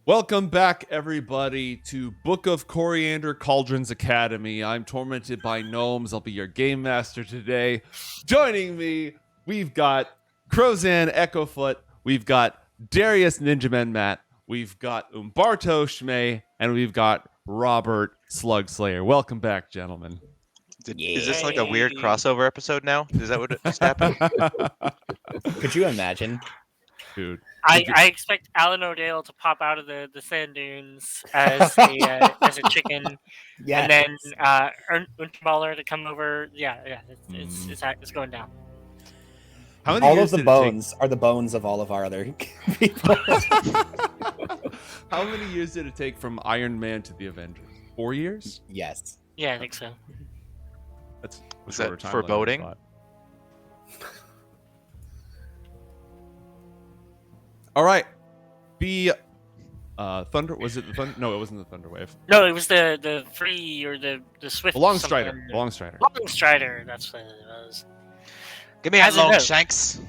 Welcome back, everybody, to Book of Coriander Cauldrons Academy. I'm Tormented by Gnomes. I'll be your game master today. Joining me, we've got Crozan EchoFoot, we've got Darius NinjamanMat, we've got Umberto Schmae, and we've got Robert SlugSlayer. Welcome back, gentlemen. Is this like a weird crossover episode now? Is that what just happened? Could you imagine? Dude. I expect Alan O'Dale to pop out of the sand dunes as a chicken, and then Untitled to come over. It's going down. All of the bones are the bones of all of our other people. How many years did it take from Iron Man to the Avengers? 4 years? Yes. Yeah, I think so. Was that foreboding? All right. The thunder, was it the thunder? No, it wasn't the thunder wave. No, it was the free or the swift. The long strider. The long strider. Long strider. That's what it was. Give me a long shanks.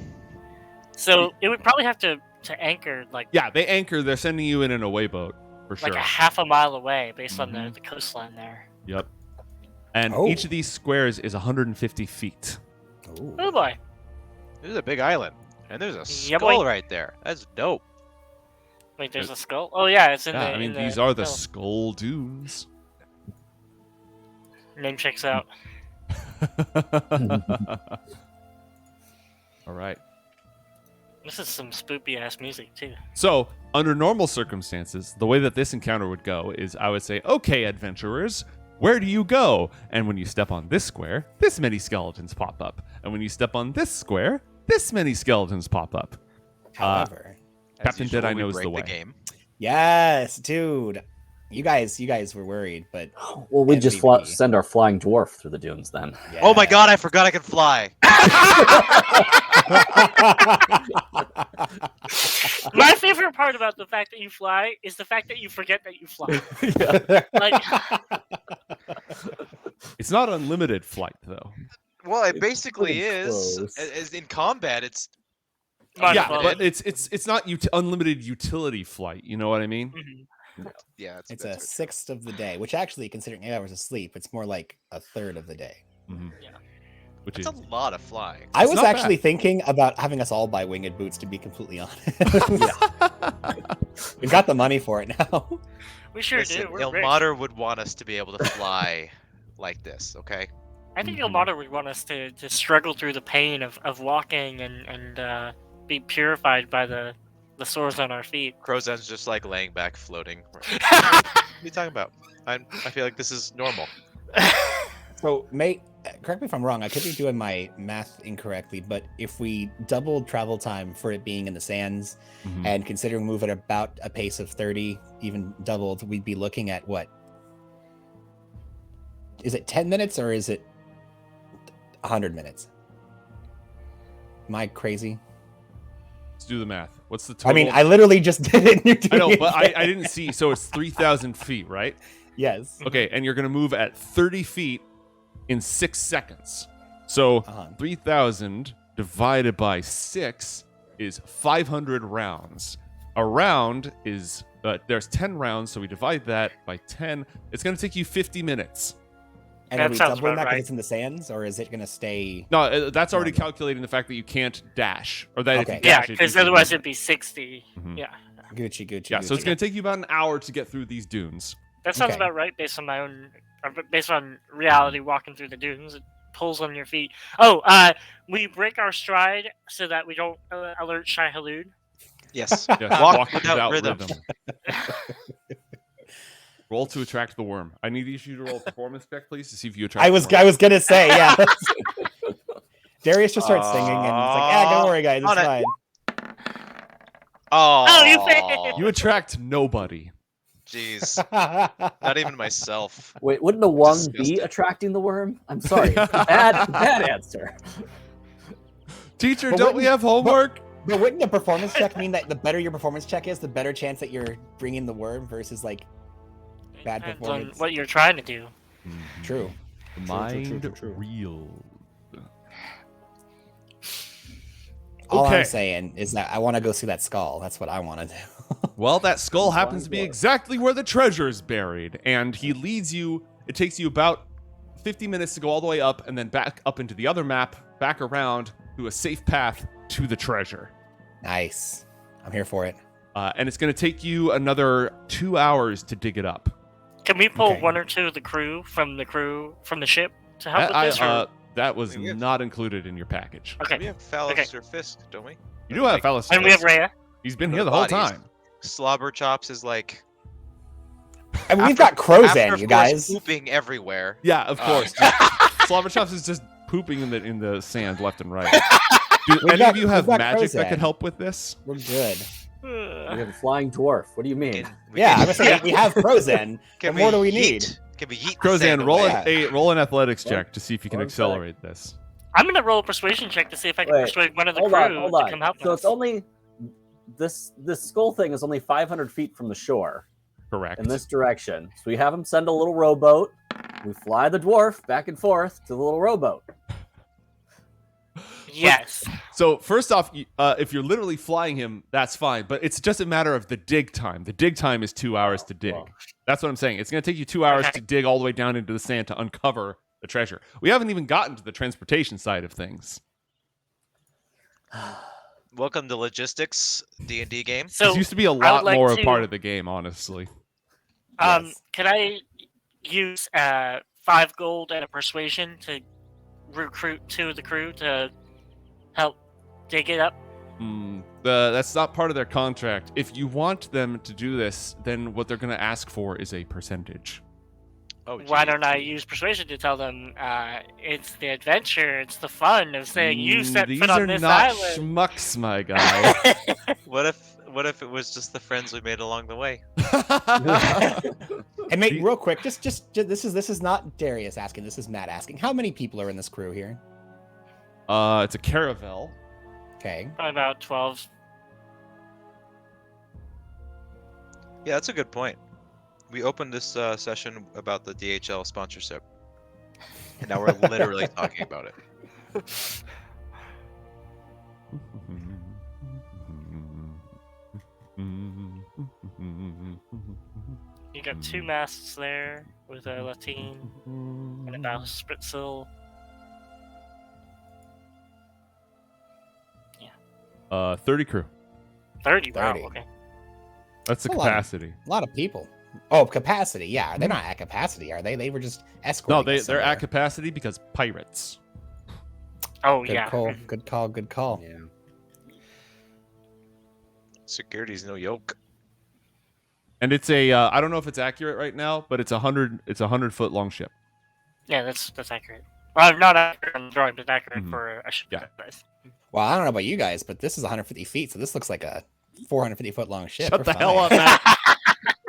So it would probably have to anchor like. Yeah, they anchor. They're sending you in an away boat for sure. Like a half a mile away, based on the coastline there. Yep. And each of these squares is 150 feet. Oh boy. This is a big island. And there's a skull right there. That's dope. Wait, there's a skull? Oh yeah, it's in the... I mean, these are the skull dunes. Name checks out. All right. This is some spoopy-ass music, too. So, under normal circumstances, the way that this encounter would go is I would say, okay, adventurers, where do you go? And when you step on this square, this many skeletons pop up. And when you step on this square, this many skeletons pop up. However, Captain Deadeye knows the way. Game. Yes, dude. You guys were worried, but well, we just send our flying dwarf through the dunes then. Yeah. Oh my god, I forgot I could fly. My favorite part about the fact that you fly is the fact that you forget that you fly. Like, it's not unlimited flight, though. Well, it basically is. As in combat, it's but it's not unlimited utility flight. You know what I mean? Mm-hmm. Yeah, it's a sixth of the day, which actually, considering 8 hours of sleep, it's more like a third of the day. Mm-hmm. Yeah, which is a lot of flying. I was actually thinking about having us all buy winged boots, to be completely honest. We've got the money for it now. We sure do. Ilmater would want us to be able to fly like this, okay? I think Ilmater would want us to struggle through the pain of walking and be purified by the sores on our feet. Crozan's just like laying back, floating. What are you talking about? I feel like this is normal. So, mate, correct me if I'm wrong. I could be doing my math incorrectly, but if we doubled travel time for it being in the sands, and considering move at about a pace of 30, even doubled, we'd be looking at what? Is it 10 minutes or is it 100 minutes? Am I crazy? Let's do the math. What's the total? I mean, I literally just did it. And you're doing I know, but I didn't see. So it's 3,000 feet, right? Yes. Okay, and you're going to move at 30 feet in 6 seconds. So 3,000 divided by 6 is 500 rounds. A round is, there's 10 rounds, so we divide that by 10. It's going to take you 50 minutes. And are we doubling that because it's in the sands, or is it going to stay? No, that's already calculating the fact that you can't dash, or that if you dash, because otherwise it'd be 60. Yeah. Gucci. Yeah, so it's going to take you about an hour to get through these dunes. That sounds about right, based on reality. Walking through the dunes, it pulls on your feet. We break our stride so that we don't alert Shai Halud. Yes. Walk without rhythm. Roll to attract the worm. I need you to roll a performance check, please, to see if you attract. I was gonna say, yeah. Darius just starts singing, and it's like, "Yeah, don't worry, guys, it's fine." Oh, you failed. You attract nobody. Jeez, not even myself. Wait, wouldn't a 1 be attracting the worm? I'm sorry, bad answer. Teacher, don't we have homework? But wouldn't a performance check mean that the better your performance check is, the better chance that you're bringing the worm versus like bad performance? On what you're trying to do. True. Mind real. All I'm saying is that I want to go see that skull. That's what I want to do. Well, that skull Flying happens to be dwarf. exactly where the treasure is buried, and he leads you. It takes you about 50 minutes to go all the way up, and then back up into the other map, back around to a safe path to the treasure. Nice. I'm here for it. And it's going to take you another 2 hours to dig it up. Can we pull Okay. one or two of the crew from the ship to help with this? Or... That was Yeah. not included in your package. Okay. We have Phallus or Fisk, don't we? You do have Phallus. And we have Rhea. He's been For here the the whole bodies. time. Slobber Chops is like I mean, we've got Crozan, after, you of course, guys. pooping everywhere. Yeah, of course. Slobber Chops is just pooping in the sand left and right. Do We've any got- of you have we've got magic that Crozan. could help with this? We're good. We have a flying dwarf. What do you mean? Yeah, I'm gonna say we have Crozan. What more do we need? Can we yeet the sand Crozan, roll away? roll an athletics One- check to see if you can one sec. accelerate this. I'm gonna roll a persuasion check to see if I can Wait, persuade one of the hold crew on, hold to on. come help So us. it's only this skull thing is only 500 feet from the shore Correct. in this direction. So we have him send a little rowboat. We fly the dwarf back and forth to the little rowboat. Yes. So first off, if you're literally flying him, that's fine. But it's just a matter of the dig time. The dig time is 2 hours to dig. Well. That's what I'm saying. It's going to take you 2 hours Okay. to dig all the way down into the sand to uncover the treasure. We haven't even gotten to the transportation side of things. Welcome to logistics D&D game. So this used to be a would lot like more a to- part of the game, honestly. Yes. Can I use 5 gold and a persuasion to recruit 2 of the crew to help dig it up? That's not part of their contract. If you want them to do this, then what they're going to ask for is a percentage. Oh, Why geez. don't I use persuasion to tell them it's the adventure, it's the fun of saying you set These foot are on this not island? schmucks, my guy. What if it was just the friends we made along the way? And mate, real quick, just this is not Darius asking. This is Matt asking. How many people are in this crew here? It's a caravel. Okay. Probably about 12. Yeah, that's a good point. We opened this session about the DHL sponsorship, and now we're literally talking about it. You got 2 masts there with a Latine and a Spritzel. 30 crew. 30, wow, 30. okay. That's the A lot of- capacity. A lot of people. Oh, capacity. Yeah, they're not at capacity, are they? They were just escorting. No, us they're somewhere. at capacity because pirates. Oh, Good yeah. call. Good call. Good call. Yeah. Security's no yoke. And it's a I don't know if it's accurate right now, but it's a 100-foot long ship. Yeah, that's accurate. Well, not accurate on the drawing, but accurate Mhm. for a ship. Yeah. size. Well, I don't know about you guys, but this is 150 feet, so this looks like a 450-foot long ship. Shut We're the fine. hell up, Matt.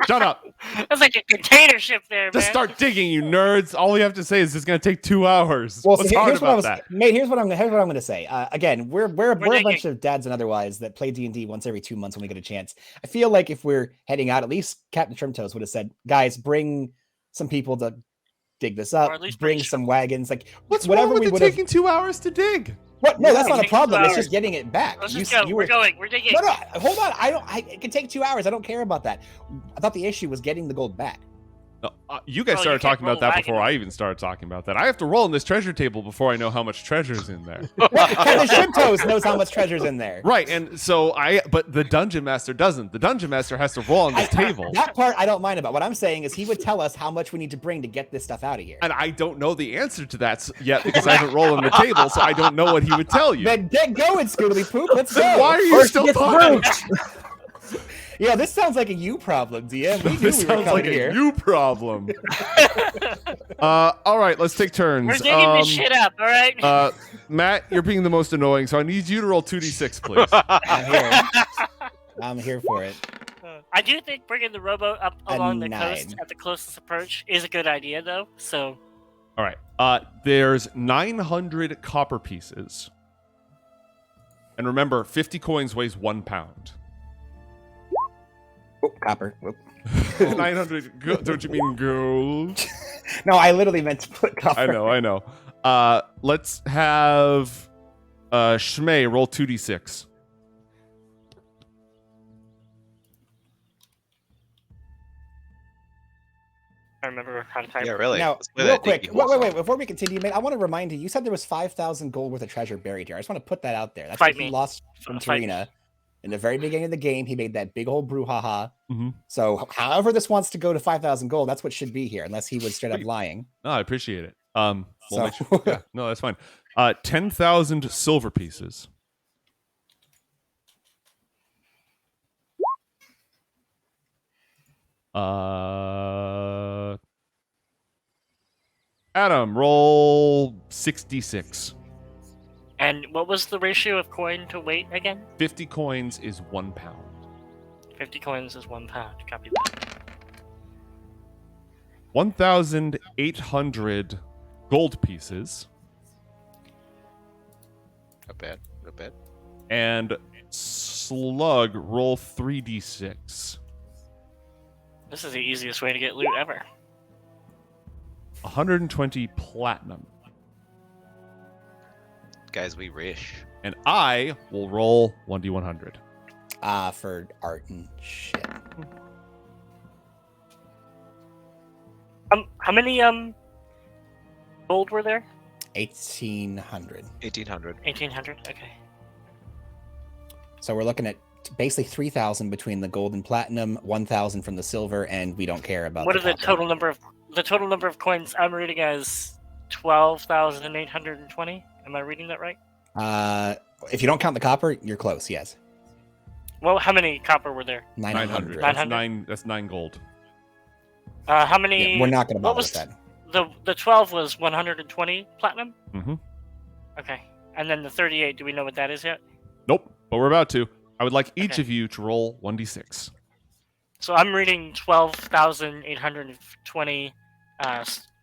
Shut up. That's like a container ship there, Just man. start digging, you nerds. All you have to say is it's going to take 2 hours. Well, What's so hard here's what I about was, that? mate. Here's what I'm going to say. Again, we're a digging. bunch of dads and otherwise that play D&D once every 2 months when we get a chance. I feel like if we're heading out, at least Captain Trimtoes would have said, "Guys, bring some people to dig this up. Or at least bring bring some wagons, like What's whatever wrong with we it would have." taking 2 hours to dig? What? No, Yeah, that's not a take 2 problem. It's hours. just getting it back. Let's You just s- go. you We're were- going. We're digging. No, hold on. It can take 2 hours. I don't care about that. I thought the issue was getting the gold back. No, you guys Oh, you started can't talking about roll that wagon. before I even started talking about that. I have to roll on this treasure table before I know how much treasure's in there. Captain Shrimtoes knows how much treasure's in there. Right, and so but the dungeon master doesn't. The dungeon master has to roll on this table. That part I don't mind about. What I'm saying is he would tell us how much we need to bring to get this stuff out of here. And I don't know the answer to that yet because I haven't rolled on the table, so I don't know what he would tell you. Then get going, Scootily Poop. Let's go. Why are you First still get the talking? brooch. Yeah, this sounds like a you problem, DM. We knew This we were sounds coming like a here. you problem. All right, let's take turns. We're digging this shit up. All right. Matt, you're being the most annoying, so I need you to roll 2d6, please. I'm here. I'm here for it. I do think bringing the rowboat up along the 9. coast at the closest approach is a good idea, though. So All right. There's 900 copper pieces. And remember, 50 coins weighs 1 pound. Oh, copper. Whoop. 900, don't you mean gold? No, I literally meant to put copper. I know. Let's have Schmae roll 2d6. I remember how to type. Yeah, really. Now, Let's play real that quick, Diggy wait, Hole wait, song. before we continue, mate, I want to remind you, you said there was 5,000 gold worth of treasure buried here. I just want to put that out there. That's Fight what he me. lost from Fight me. Tarina. In the very beginning of the game, he made that big old brouhaha. Mhm. So, however this wants to go to 5,000 gold, that's what should be here, unless he was straight up Sweet. lying. No, I appreciate it. We'll So- make sure. Yeah, no, that's fine. 10,000 silver pieces. Adam, roll 66. And what was the ratio of coin to weight again? 50 coins is 1 pound. 50 coins is 1 pound. Copy that. 1,800 gold pieces. Not bad. Not bad. And Slug, roll 3d6. This is the easiest way to get loot ever. 120 platinum. Guys, we rich. And I will roll 1d100. For art and shit. How many gold were there? 1,800. 1,800. 1,800. Okay. So we're looking at basically 3,000 between the gold and platinum, 1,000 from the silver, and we don't care about What are the copper. total number of coins I'm reading as 12,820? Am I reading that right? If you don't count the copper, you're close, yes. Well, how many copper were there? 900. That's 900? that's 9 gold. How many? Yeah, we're not going to what bother was with that. the 12 was 120 platinum? Mm-hmm. Okay. And then the 38, do we know what that is yet? Nope, but we're about to. I would like each Okay. of you to roll 1d6. So I'm reading 12,820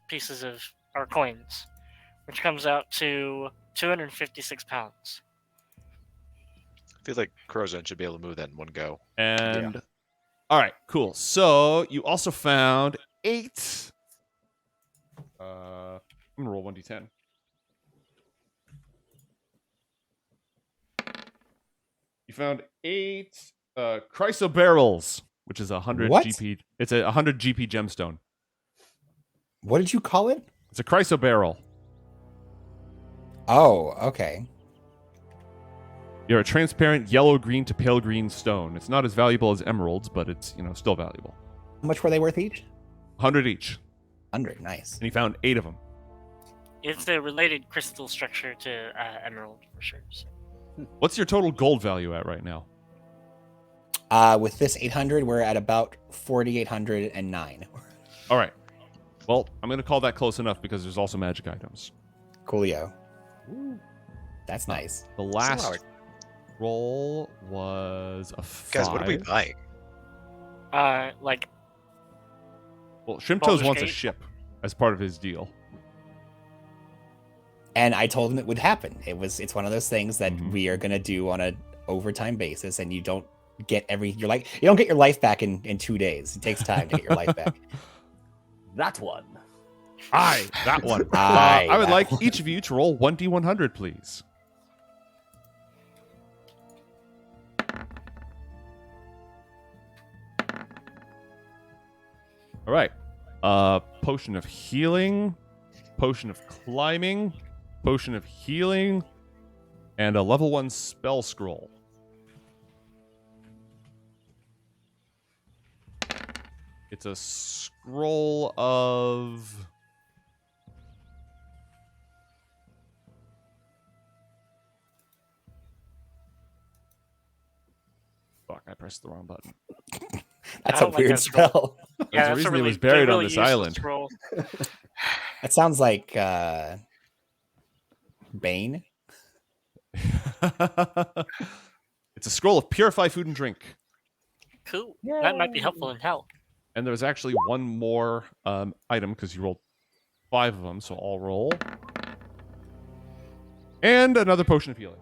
pieces of our coins, which comes out to 256 pounds. I feel like Crozon should be able to move that in one go. And all right, cool. So you also found 8. I'm gonna roll 1d10. You found 8 chrysoberyls, which is 100 What? GP. It's a 100 GP gemstone. What did you call it? It's a chrysoberyl. Oh, okay. You're a transparent yellow-green to pale-green stone. It's not as valuable as emeralds, but it's still valuable. How much were they worth each? 100 each, 100. Nice. and he found 8 of them. It's a related crystal structure to emerald for sure. So. What's your total gold value at right now? With this 800, we're at about 4,809. All right. Well, I'm going to call that close enough because there's also magic items. Coolio. That's nice. The last roll was a 5. Guys, what are we buying? Like Well, Shrimp Baldur's Toes wants a Gate? ship as part of his deal. And I told him it would happen. It's one of those things that Mhm. we are gonna do on a overtime basis, and you don't get you don't get your life back in 2 days. It takes time to get your life back. That one. Aye, that one. Aye, I would that like one. each of you to roll 1d100, please. All right. Potion of healing, potion of climbing, potion of healing, and a level 1 spell scroll. It's a scroll of... Fuck, I pressed the wrong button. That's I a don't like weird that scroll. spell. There's a that's a reason really, it was buried on really this useless island. Scroll. That sounds like Bane. It's a scroll of purify food and drink. Cool. That might be helpful in hell. And there's actually one more item because you rolled 5 of them, so I'll roll. And another potion of healing.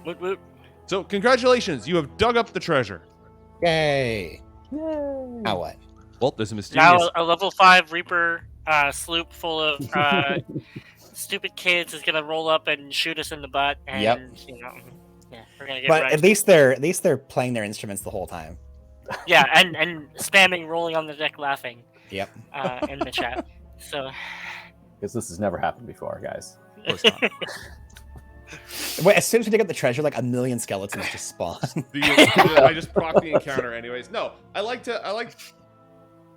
Woot woot. So congratulations, you have dug up the treasure. Yay! Now what? Well, there's a mysterious... Now a level 5 Reaper sloop full of stupid kids is gonna roll up and shoot us in the butt, and Yep. We're gonna get But wrecked. at least they're playing their instruments the whole time. Yeah, and spamming rolling on the deck laughing. Yep. In the chat. So, Because this has never happened before, guys. Of course not. Wait, as soon as we dig up the treasure, like a million skeletons just spawn. I just proc the encounter anyways. No, I like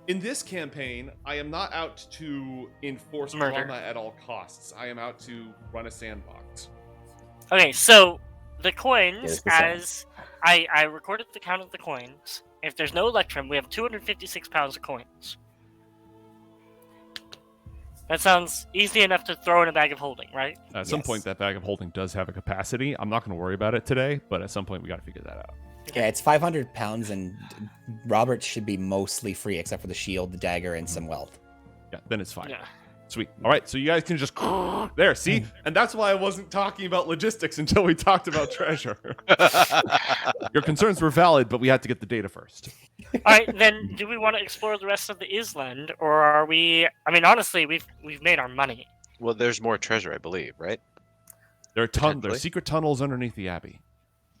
in this campaign, I am not out to enforce Murder. drama at all costs. I am out to run a sandbox. okay, so the coins, Here's the sand. as I recorded the count of the coins. If there's no Electrum, we have 256 pounds of coins. That sounds easy enough to throw in a bag of holding, right? At some point, that bag of holding does have a capacity. I'm not going to worry about it today, but at some point, we got to figure that out. Yeah, it's 500 pounds, and Robert should be mostly free except for the shield, the dagger, and some wealth. Yeah, then it's fine. Yeah. Sweet. All right, so you guys can just there. See, and that's why I wasn't talking about logistics until we talked about treasure. Your concerns were valid, but we had to get the data first. All right, then do we want to explore the rest of the Island, or are we? I mean, honestly, we've made our money. Well, there's more treasure, I believe, right? There are Potentially. secret tunnels underneath the Abbey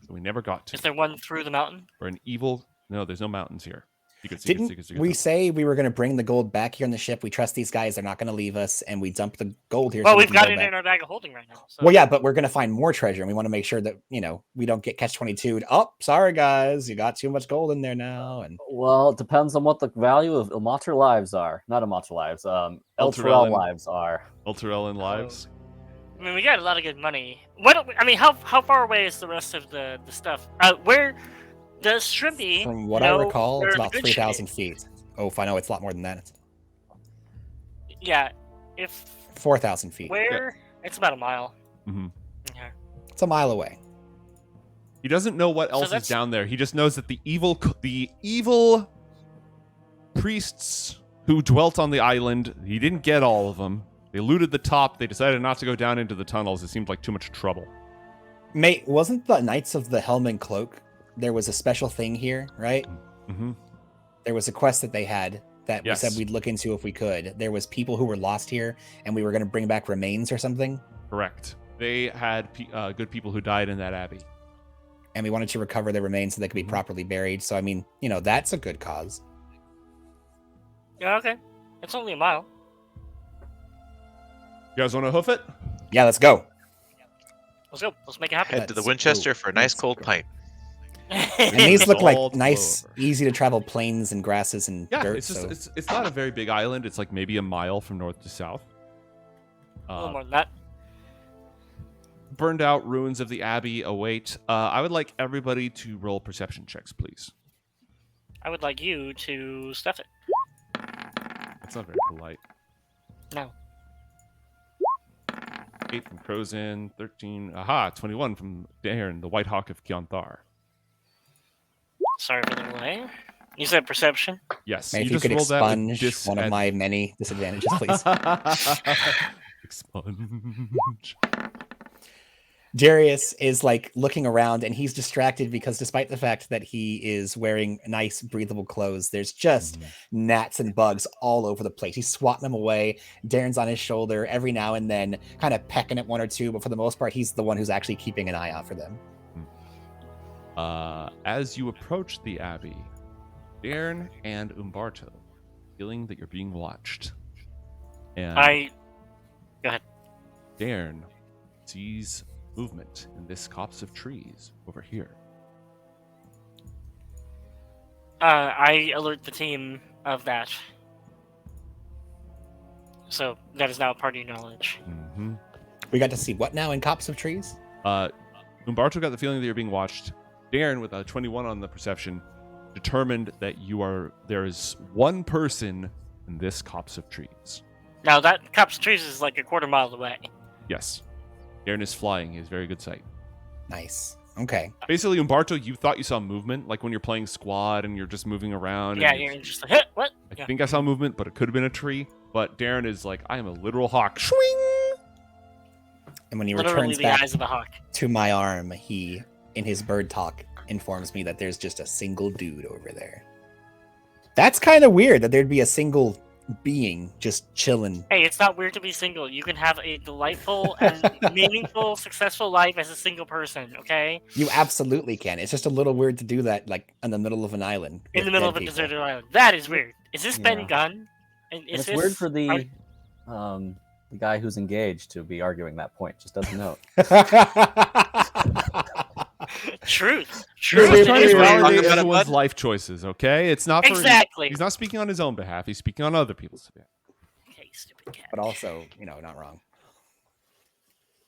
that we never got Is to. there one through the mountain? Or an evil. No, there's no mountains here. Didn't we say we were going to bring the gold back here on the ship? We trust these guys; they're not going to leave us, and we dump the gold here. Well, so we we've can got go it back. in our bag of holding right now. So. Well, yeah, but we're going to find more treasure, and we want to make sure that we don't get catch 22. Oh, sorry guys, you got too much gold in there now. And Well, it depends on what the value of Ilmater lives are. Not Ilmater lives. Elturel lives are. Ultrarel lives. I mean, we got a lot of good money. How far away is the rest of the stuff? Where does Shrimpy? from what I know recall, where it's the about good shit 3,000 is? feet. Oh, if I know, it's a lot more than that. Yeah, if 4,000 feet. where it's about a mile. Mm-hmm. Okay. It's a mile away. He doesn't know what So else is that's- down there. He just knows that the evil priests who dwelt on the island. He didn't get all of them. They looted the top. They decided not to go down into the tunnels. It seemed like too much trouble. Mate, wasn't the Knights of the Helm and Cloak? There was a special thing here, right? Mm-hmm. There was a quest that they had that Yes. we said we'd look into if we could. There was people who were lost here, and we were going to bring back remains or something, Correct. They had good people who died in that abbey. and we wanted to recover their remains so they could be properly buried. So, I mean, that's a good cause. Yeah, okay. It's only a mile. You guys want to hoof it? Yeah, let's go. Let's go. Let's make it happen. Head to the Let's Winchester go. for a nice Let's cold go. pint. And these look like All nice, over. easy to travel plains and grasses and Yeah, dirt. it's just so it's not a very big island. It's like maybe a mile from north to south. A little more than that. Burned out ruins of the abbey await. I would like everybody to roll perception checks, please. I would like you to stuff it. That's not very polite. No. 8 from Crozin, 13. Aha, 21 from Darren, the White Hawk of Kionthar. Sorry for the delay. You said perception. Yes, May if you could rolled that with expunge one of my many disadvantages, please. Expunge. Darius is like looking around, and he's distracted because despite the fact that he is wearing nice, breathable clothes, there's just gnats and bugs all over the place. He's swatting them away. Darren's on his shoulder every now and then, kind of pecking at one or two, but for the most part, he's the one who's actually keeping an eye out for them. As you approach the abbey, Darren and Umberto feeling that you're being watched. And Go ahead. Darren sees movement in this copse of trees over here. I alert the team of that. So that is now party knowledge. Mm-hmm. We got to see what now in copse of trees? Umberto got the feeling that you're being watched. Darren, with a 21 on the perception, determined that there is one person in this copse of trees. Now that copse of trees is like a quarter mile away. Yes. Darren is flying. He has very good sight. Nice. Okay. Basically, Umberto, you thought you saw movement, like when you're playing squad and you're just moving around. Yeah, and you're just like, what? I Yeah. think I saw movement, but it could have been a tree. But Darren is like, I am a literal hawk. Swing! And when he Literally returns the back eyes of a hawk. to my arm, he, in his bird talk, informs me that there's just a single dude over there. That's kind of weird that there'd be a single being just chilling. Hey, it's not weird to be single. You can have a delightful and meaningful, successful life as a single person, okay? You absolutely can. It's just a little weird to do that, like, in the middle of an island. In the with middle dead of a people. deserted island. That is weird. Is this Yeah. Ben Gunn? And And it's weird for the guy who's engaged to be arguing that point. Just doesn't know. Truth. He's trying to Truth. validate Talk about it, everyone's bud. life choices. Okay, it's not for Exactly. He's not speaking on his own behalf. He's speaking on other people's behalf. Okay, stupid cat. But also, not wrong.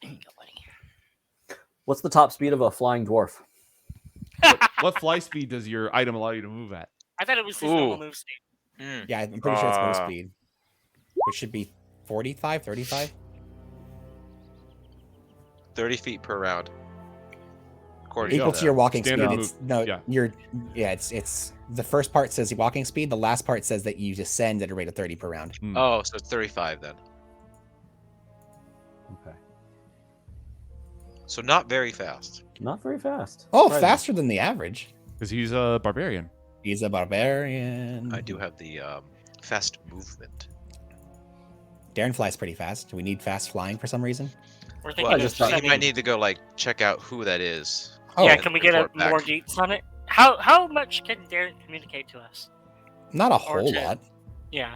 There you go, buddy. What's the top speed of a flying dwarf? What fly speed does your item allow you to move at? I thought it was his normal Ooh. move speed. Mm. Yeah, I'm pretty sure it's move speed, which should be 45, 35. 30 feet per round. According Equal to your walking Standard speed. move. It's the first part says walking speed. The last part says that you descend at a rate of 30 per round. Oh, so it's 35 then. Okay. So not very fast. Not very fast. Oh, Surprising. faster than the average. Because he's a barbarian. He's a barbarian. I do have the fast movement. Darren flies pretty fast. Do we need fast flying for some reason? We're Well, thinking I of just thought- You sending- might need to go check out who that is. Oh, yeah, and can we get report back. more deets on it? How much can Darren communicate to us? not a or whole to- lot. Yeah.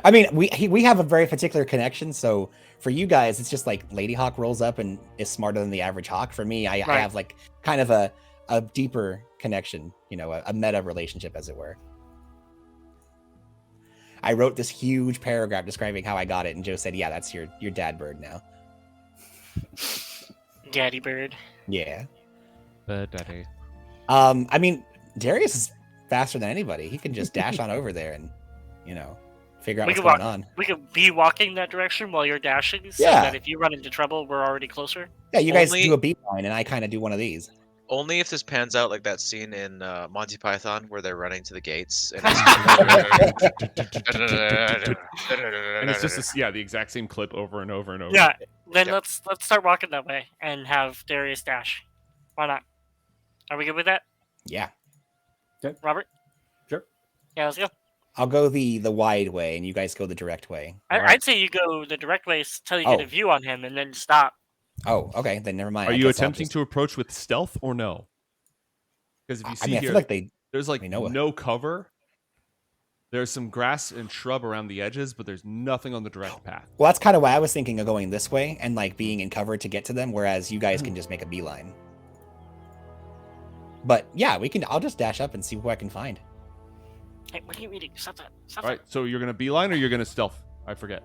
I mean, we have a very particular connection. So for you guys, it's just like Lady Hawk rolls up and is smarter than the average hawk. For me, I Right. have kind of a deeper connection, a meta relationship, as it were. I wrote this huge paragraph describing how I got it, and Joe said, "Yeah, that's your dad bird now." Daddy bird. Yeah. Daddy. I mean, Darius is faster than anybody. He can just dash on over there and, figure out We what's could going walk- on. We could be walking that direction while you're dashing, so Yeah. that if you run into trouble, we're already closer. Yeah, you guys Only- do a beeline, and I kind of do one of these. Only if this pans out like that scene in Monty Python where they're running to the gates. And And it's just the exact same clip over and over and over. Yeah. Then Yep. let's start walking that way and have Darius dash. Why not? Are we good with that, Yeah. Robert? Sure. Yeah, let's go. I'll go the wide way, and you guys go the direct way. I'd say you go the direct way till you get Oh. a view on him, and then stop. Oh, okay. Then never mind. Are I you guess I'll attempting just- to approach with stealth or no? Because if you I see mean, I here, feel like they. there's they know it. no cover. There's some grass and shrub around the edges, but there's nothing on the direct path. Well, that's kind of why I was thinking of going this way and being in cover to get to them, whereas you guys can just make a beeline. But yeah, I'll just dash up and see who I can find. Hey, what are you eating? Stop that. Stop All right, so you're gonna beeline or you're gonna stealth? I forget.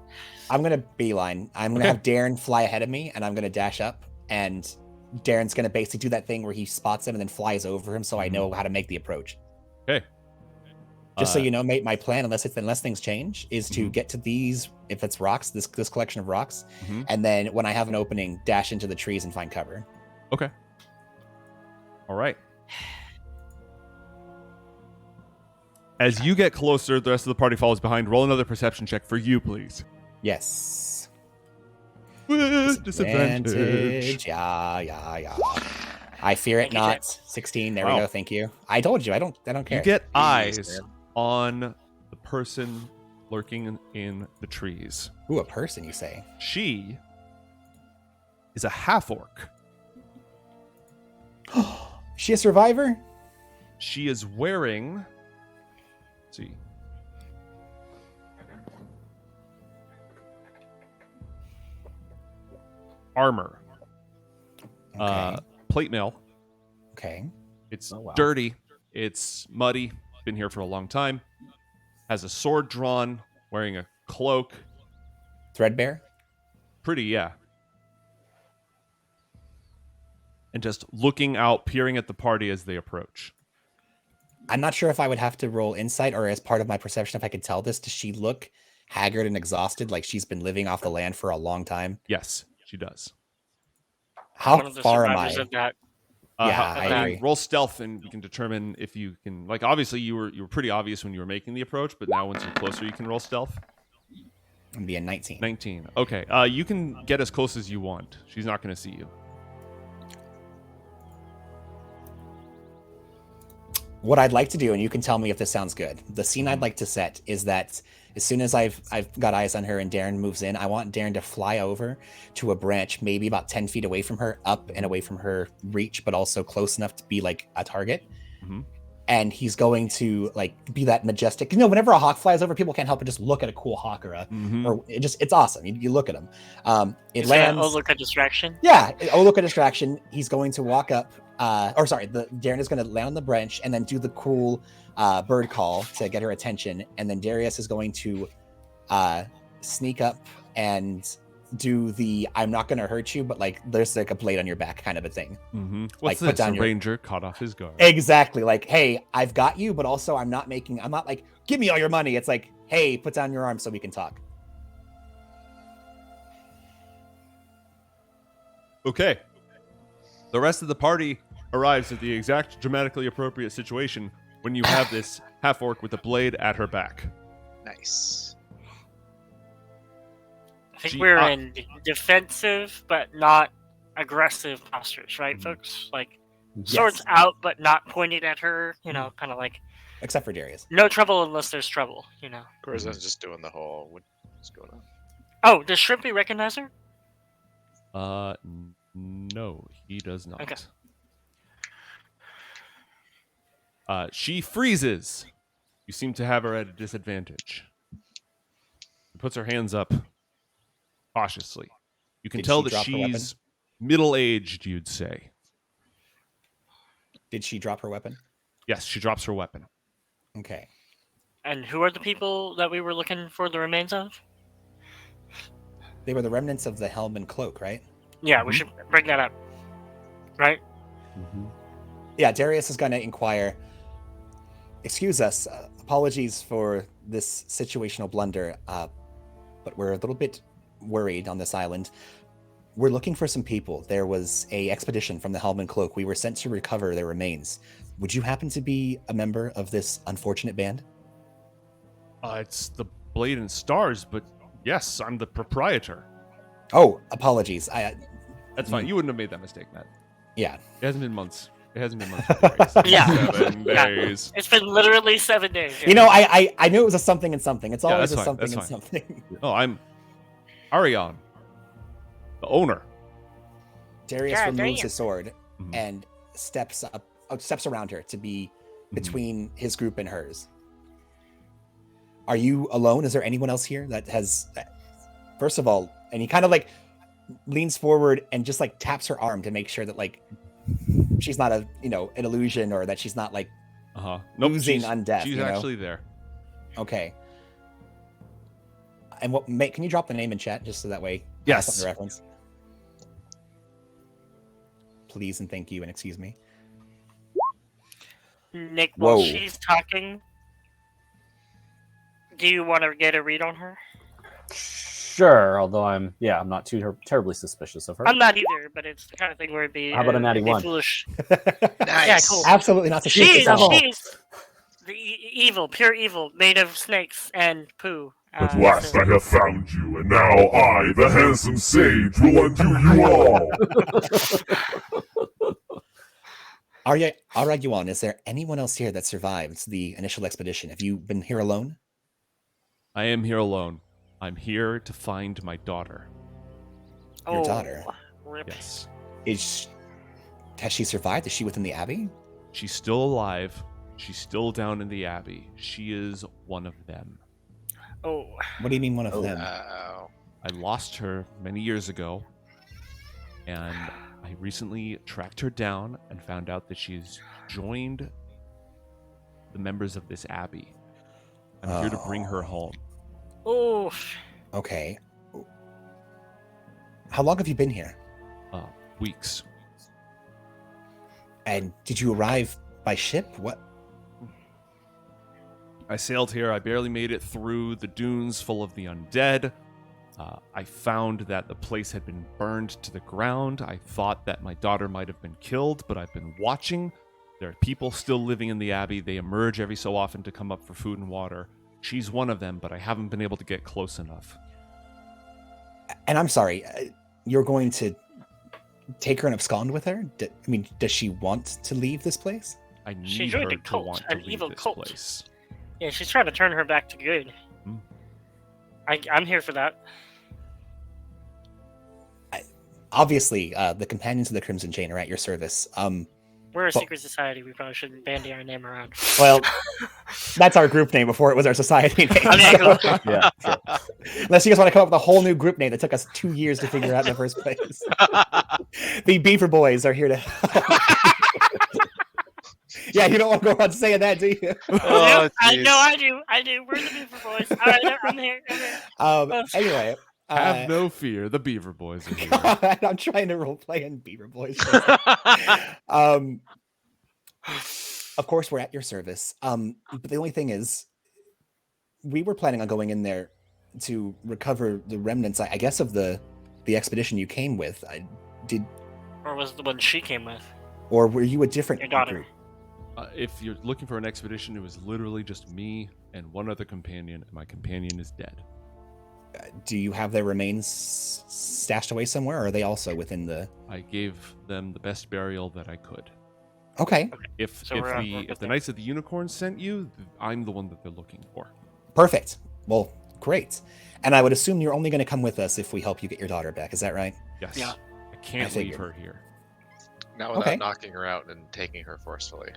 I'm gonna beeline. I'm gonna have Darren fly ahead of me, and I'm gonna dash up, and Darren's gonna basically do that thing where he spots him and then flies over him, so I know how to make the approach. Okay. Just so you know, mate, my plan, unless things change, is to Mhm. get to these, if it's rocks, this collection of rocks, Mhm. and then when I have an opening, dash into the trees and find cover. Okay. All right. As you get closer, the rest of the party follows behind. Roll another perception check for you, please. Yes. With disadvantage. Yeah. I fear it Thank you, not. 16. There Wow. we go. Thank you. I told you. I don't care. You get eyes man. on the person lurking in the trees. Ooh, a person, you say? She is a half orc. She a survivor? She is wearing. Let's see. Armor. Okay. Plate mail. Okay. It's Oh, wow. dirty. It's muddy. Been here for a long time. Has a sword drawn. Wearing a cloak. Threadbare? Pretty, yeah. And just looking out, peering at the party as they approach. I'm not sure if I would have to roll insight or as part of my perception if I could tell this. Does she look haggard and exhausted, like she's been living off the land for a long time? Yes, she does. How One of the far am survivors I? of that. Yeah, I agree. Roll stealth, and we can determine if you can. Like, obviously, you were pretty obvious when you were making the approach, but now once you're closer, you can roll stealth. I'm be a 19. 19. Okay, you can get as close as you want. She's not going to see you. What I'd like to do, and you can tell me if this sounds good. The scene I'd like to set is that as soon as I've got eyes on her and Darren moves in, I want Darren to fly over to a branch, maybe about 10 feet away from her, up and away from her reach, but also close enough to be like a target. Mhm. and he's going to like be that majestic. You know, whenever a hawk flies over, people can't help but just look at a cool hawk or it's awesome. You look at him. It lands. Oh, look, a distraction. Yeah. Oh, look, a distraction. He's going to walk up. Darren is going to land on the branch and then do the cool bird call to get her attention, and then Darius is going to sneak up and do the "I'm not going to hurt you, but like there's like a blade on your back" kind of a thing. What's like, this? A ranger caught off his guard. Exactly. Like, hey, I've got you, but also I'm not like, give me all your money. It's like, hey, put down your arm so we can talk. Okay. The rest of the party arrives at the exact dramatically appropriate situation when you have this half-orc with a blade at her back. Nice. I think we're in defensive but not aggressive postures, right, folks? Like swords out but not pointed at her, you know, kind of like. Except for Darius. No trouble unless there's trouble, you know. Corazon's just doing the whole. What's going on? Oh, does Shrimpy recognize her? No, he does not. Okay. She freezes. You seem to have her at a disadvantage. She puts her hands up cautiously. You can tell that she's middle-aged, you'd say. Did she drop her weapon? Yes, she drops her weapon. Okay. And who are the people that we were looking for the remains of? They were the remnants of the helm and cloak, right? Yeah, we should bring that up. Right? Yeah, Darius is going to inquire. Excuse us. Apologies for this situational blunder, but we're a little bit worried on this island. We're looking for some people. There was a expedition from the Helm and Cloak. We were sent to recover their remains. Would you happen to be a member of this unfortunate band? It's the Blade and Stars, but yes, I'm the proprietor. Oh, apologies. That's fine. You wouldn't have made that mistake, Matt. Yeah. It hasn't been months. Yeah. 7 days. It's been literally 7 days. Yeah. You know, I knew it was a something and something. It's always a fine, something that's and fine. something. Oh, I'm Arion, the owner. Darius Yeah, removes damn. his sword and steps around her to be between his group and hers. Are you alone? Is there anyone else here that has... First of all, and he kind of like leans forward and just like taps her arm to make sure that like she's not an illusion, or that she's not like oozing undeath. She's actually there. Okay. And can you drop the name in chat just so that way? Yes. Something to reference. Please and thank you and excuse me. Nick, while Whoa. she's talking, do you want to get a read on her? Sure, although I'm not too terribly suspicious of her. I'm not either, but it's the kind of thing where it'd be. How about a natty it'd be one? Foolish. Nice. Yeah, cool. Absolutely not suspicious She's at all. the evil, pure evil, made of snakes and poo. At last I have found you, and now I, the handsome sage, will undo you all. Araguan, is there anyone else here that survived the initial expedition? Have you been here alone? I am here alone. I'm here to find my daughter. Your daughter? Rip. Yes. Has she survived? Is she within the Abbey? She's still alive. She's still down in the Abbey. She is one of them. Oh. What do you mean one of them? I lost her many years ago, and I recently tracked her down and found out that she's joined the members of this Abbey. I'm here to bring her home. Oh. Okay. How long have you been here? Weeks. And did you arrive by ship? What? I sailed here. I barely made it through the dunes full of the undead. I found that the place had been burned to the ground. I thought that my daughter might have been killed, but I've been watching. There are people still living in the Abbey. They emerge every so often to come up for food and water. She's one of them, but I haven't been able to get close enough. And I'm sorry, you're going to take her and abscond with her? Does she want to leave this place? I need She her joined a to cult, want an to leave evil this cult. place. Yeah, she's trying to turn her back to good. I'm here for that. Obviously, the companions of the Crimson Chain are at your service. We're a secret society. We probably shouldn't bandy our name around. Well, that's our group name before it was our society name. I mean, so- Yeah, sure. Unless you guys want to come up with a whole new group name that took us 2 years to figure out in the first place. The Beaver Boys are here to Yeah, you don't want to go around saying that, do you? Oh, I jeez. know, I do. We're the Beaver Boys. All right, I'm here. Anyway. Have no fear. The Beaver Boys are here. God, I'm trying to role play in Beaver Boys. Of course, we're at your service. But the only thing is, we were planning on going in there to recover the remnants, I guess, of the expedition you came with. Or was it the one she came with? Or were you a different Your daughter. group? If you're looking for an expedition, it was literally just me and one other companion, and my companion is dead. Do you have their remains stashed away somewhere, or are they also within the... I gave them the best burial that I could. Okay, If So we're the good there. Knights of the Unicorn sent you, I'm the one that they're looking for. perfect. Well, great. And I would assume you're only going to come with us if we help you get your daughter back. Is that right? Yes. Yeah. I can't I leave figured. her here. Not without Okay. knocking her out and taking her forcefully.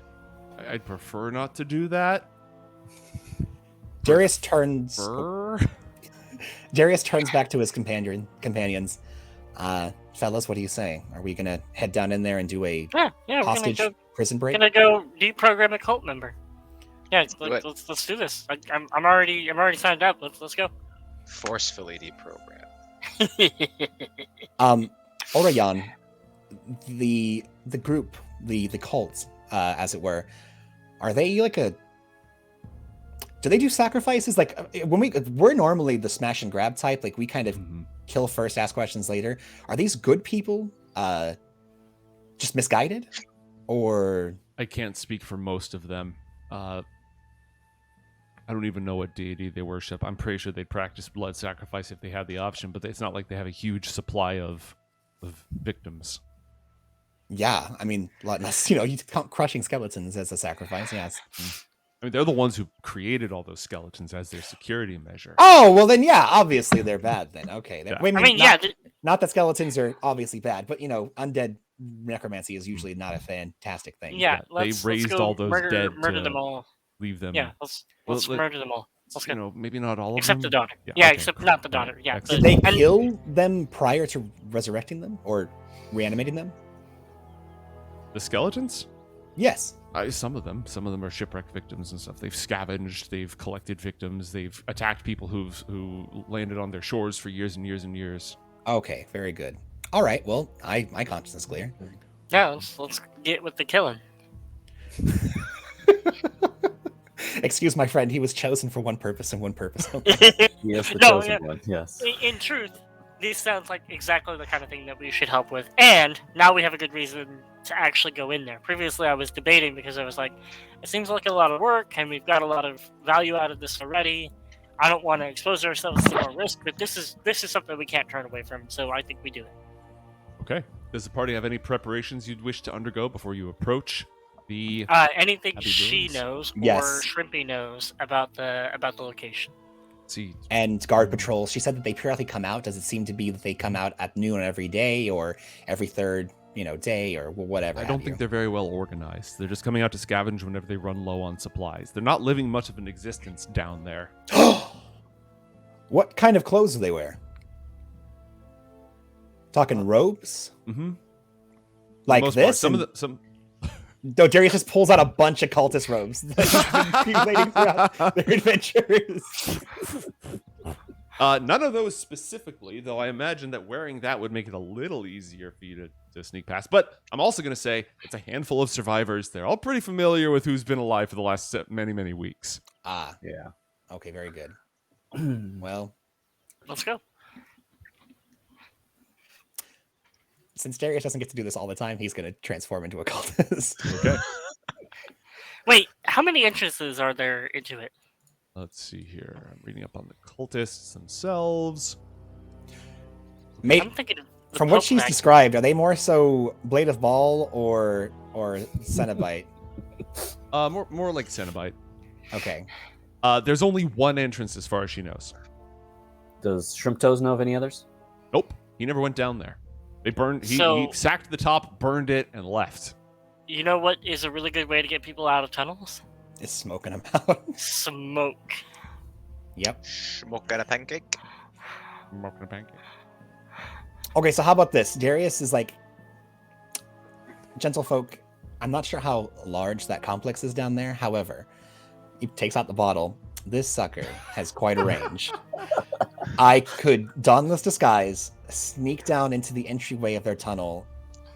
I'd prefer not to do that. Darius turns Prefer? Darius turns back to his companions. Fellas, what do you say? Are we gonna head down in there and do a Yeah, we're hostage prison break? gonna go deprogram a cult member. Yeah, do it. let's do this. I'm already signed up. Let's go. Forcefully deprogram. Orion, the group, the cult, as it were, are they like a... Do they do sacrifices? Like we're normally the smash and grab type, like we kind of Mhm. kill first, ask questions later. Are these good people? Just misguided? Or I can't speak for most of them. I don't even know what deity they worship. I'm pretty sure they'd practice blood sacrifice if they had the option, but it's not like they have a huge supply of victims. yeah, I mean, unless, you count crushing skeletons as a sacrifice, yes. I mean, they're the ones who created all those skeletons as their security measure. Oh, well then, yeah, obviously they're bad then. Okay. Yeah. I I mean, not, yeah, not that skeletons are obviously bad, but, undead necromancy is usually not a fantastic thing. yeah. they Let's raised go all those murder dead to them all. Leave them. Yeah, let's Well, murder them all. Let's go. Maybe not all of Except them. the daughter. Yeah, Yeah, okay, except cool. not the daughter. Yeah. Excellent. Did they And- kill them prior to resurrecting them or reanimating them? The skeletons? Yes. Some of them are shipwreck victims and stuff. They've scavenged, they've collected victims, they've attacked people who landed on their shores for years and years and years. Okay, very good. All right, well, my conscience is clear. Yeah, let's get with the killing. Excuse my friend, he was chosen for one purpose and one purpose only. Yes, the No, chosen yeah. one. Yes. In truth, this sounds like exactly the kind of thing that we should help with. And now we have a good reason to actually go in there. Previously, I was debating because I was like, it seems like a lot of work and we've got a lot of value out of this already. I don't want to expose ourselves to more risk, but this is something we can't turn away from. So I think we do it. Okay. Does the party have any preparations you'd wish to undergo before you approach the... Anything Abbey she ruins? knows or Yes. Shrimpy knows about the location. See, And guard patrols, she said that they periodically come out. Does it seem to be that they come out at noon every day or every third, day or whatever? I have don't you? think they're very well organized. They're just coming out to scavenge whenever they run low on supplies. They're not living much of an existence down there. What kind of clothes do they wear? Talking robes? Mm-hmm. Like Most part. this? Some And- of the some. No, Darius just pulls out a bunch of cultist robes that he's been accumulating throughout their adventures. None of those specifically, though I imagine that wearing that would make it a little easier for you to sneak past. But I'm also going to say it's a handful of survivors. They're all pretty familiar with who's been alive for the last many, many weeks. Ah, Yeah. okay, very good. Well, Let's go. since Darius doesn't get to do this all the time, he's going to transform into a cultist. Okay. Wait, how many entrances are there into it? Let's see here. I'm reading up on the cultists themselves. Mate, I'm thinking of the from what Pope she's back- described, are they more so Blade of Ball or Cenobite? More like Cenobite. Okay. There's only one entrance as far as she knows. Does Shrimp Toes know of any others? Nope. He never went down there. They burned. He So- sacked the top, burned it, and left. You know what is a really good way to get people out of tunnels? Is smoking them out. Smoke. Yep. Smoke and a pancake. Okay, so how about this? Darius is like, gentlefolk, I'm not sure how large that complex is down there. However, he takes out the bottle. This sucker has quite a range. I could don this disguise, sneak down into the entryway of their tunnel,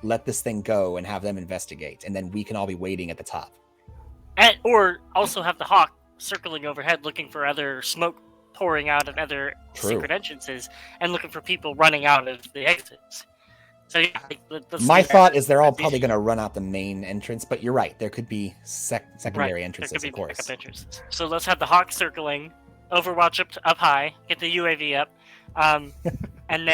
let this thing go, and have them investigate, and then we can all be waiting at the top. Or also have the hawk circling overhead looking for other smoke pouring out of other secret entrances and looking for people running out of the exits. So yeah, my thought is they're all probably going to run out the main entrance, but you're right. There could be secondary entrances, of course. Entrances. So let's have the hawk circling, Overwatch up high, get the UAV up, and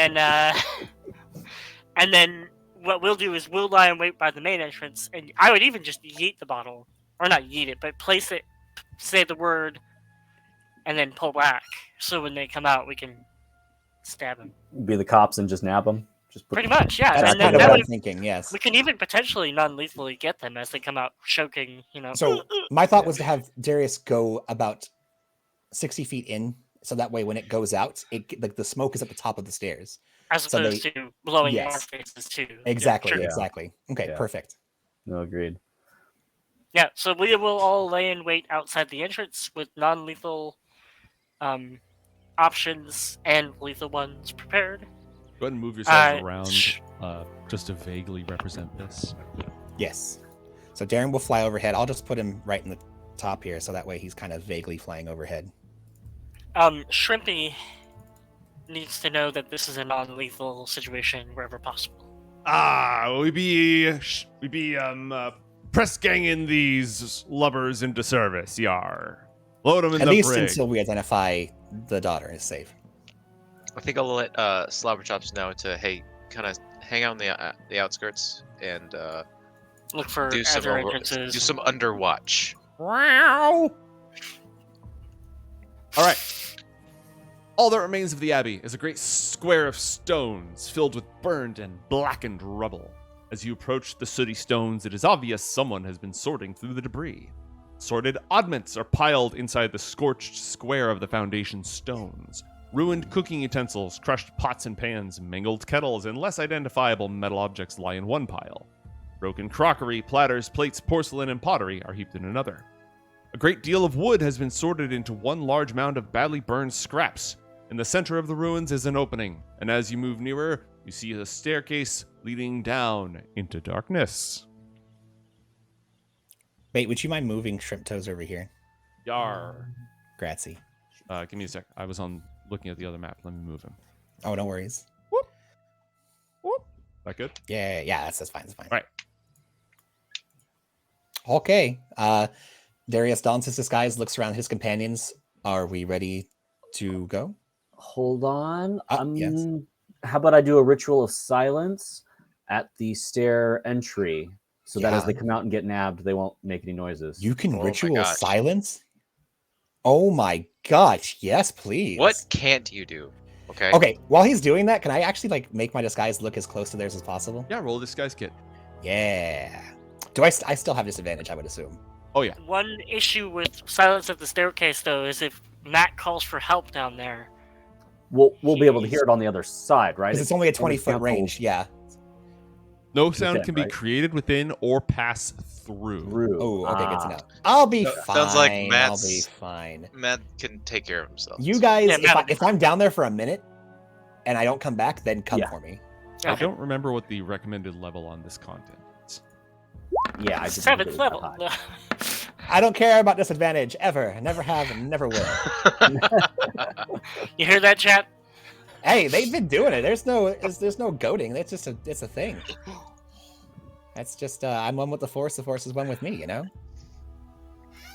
then what we'll do is we'll lie in wait by the main entrance, and I would even just yeet the bottle, or not yeet it, but place it, say the word, and then pull back. So when they come out, we can stab them. Be the cops and just nab them. Pretty much, yeah. That's And kind then of what I'm thinking, yes. we can even potentially non-lethally get them as they come out choking, you know. So my thought was to have Darius go about 60 feet in, so that way when it goes out, the smoke is at the top of the stairs. As opposed to blowing our faces too. Exactly, Yeah, sure. exactly. Okay, perfect. No, agreed. Yeah, so we will all lay in wait outside the entrance with non-lethal options and lethal ones prepared. Go ahead and move yourselves around just to vaguely represent this. Yes. So Darren will fly overhead. I'll just put him right in the top here, so that way he's kind of vaguely flying overhead. Shrimpy needs to know that this is a non-lethal situation wherever possible. We be press ganging these lubbers into service, yar. Load them in At the least brig. until we identify the daughter is safe. I think I'll let Slobberchops know to kind of hang out on the outskirts and look for do some other entrances. do some underwatch. Wow. All right. All that remains of the Abbey is a great square of stones filled with burned and blackened rubble. As you approach the sooty stones, it is obvious someone has been sorting through the debris. Sorted oddments are piled inside the scorched square of the foundation stones. Ruined cooking utensils, crushed pots and pans, mangled kettles, and less identifiable metal objects lie in one pile. Broken crockery, platters, plates, porcelain, and pottery are heaped in another. A great deal of wood has been sorted into one large mound of badly burned scraps. In the center of the ruins is an opening, and as you move nearer, you see a staircase leading down into darkness. Wait, would you mind moving Shrimp Toes over here? Yar. Grazie. Give me a sec. I was looking at the other map. Let me move him. Oh, no worries. Whoop. Whoop. That good? Yeah, that's fine. That's fine. All right. Okay. Darius dons his disguise, looks around his companions. Are we ready to go? Hold on. Yes. How about I do a ritual of silence at the stair entry, so that as they come out and get nabbed, they won't make any noises. You can ritual silence? Oh my gosh, yes, please. What can't you do? Okay. Okay, while he's doing that, can I actually make my disguise look as close to theirs as possible? Yeah, roll a disguise kit. Yeah. Do I still have disadvantage, I would assume? Oh, yeah. One issue with silence at the staircase, though, is if Matt calls for help down there. We'll be able to hear it on the other side, right? Because it's only a 20-foot range, yeah. No sound can be created within or pass through. Oh, okay, good to know. I'll be fine. Sounds like I'll be fine. Matt can take care of himself. You guys, if I'm down there for a minute and I don't come back, then come for me. I don't remember what the recommended level on this content is. Yeah, I 7th level. I don't care about disadvantage ever. I never have and never will. You hear that, chat? Hey, they've been doing it. There's no goading. That's just it's a thing. That's just I'm one with the force is one with me, you know?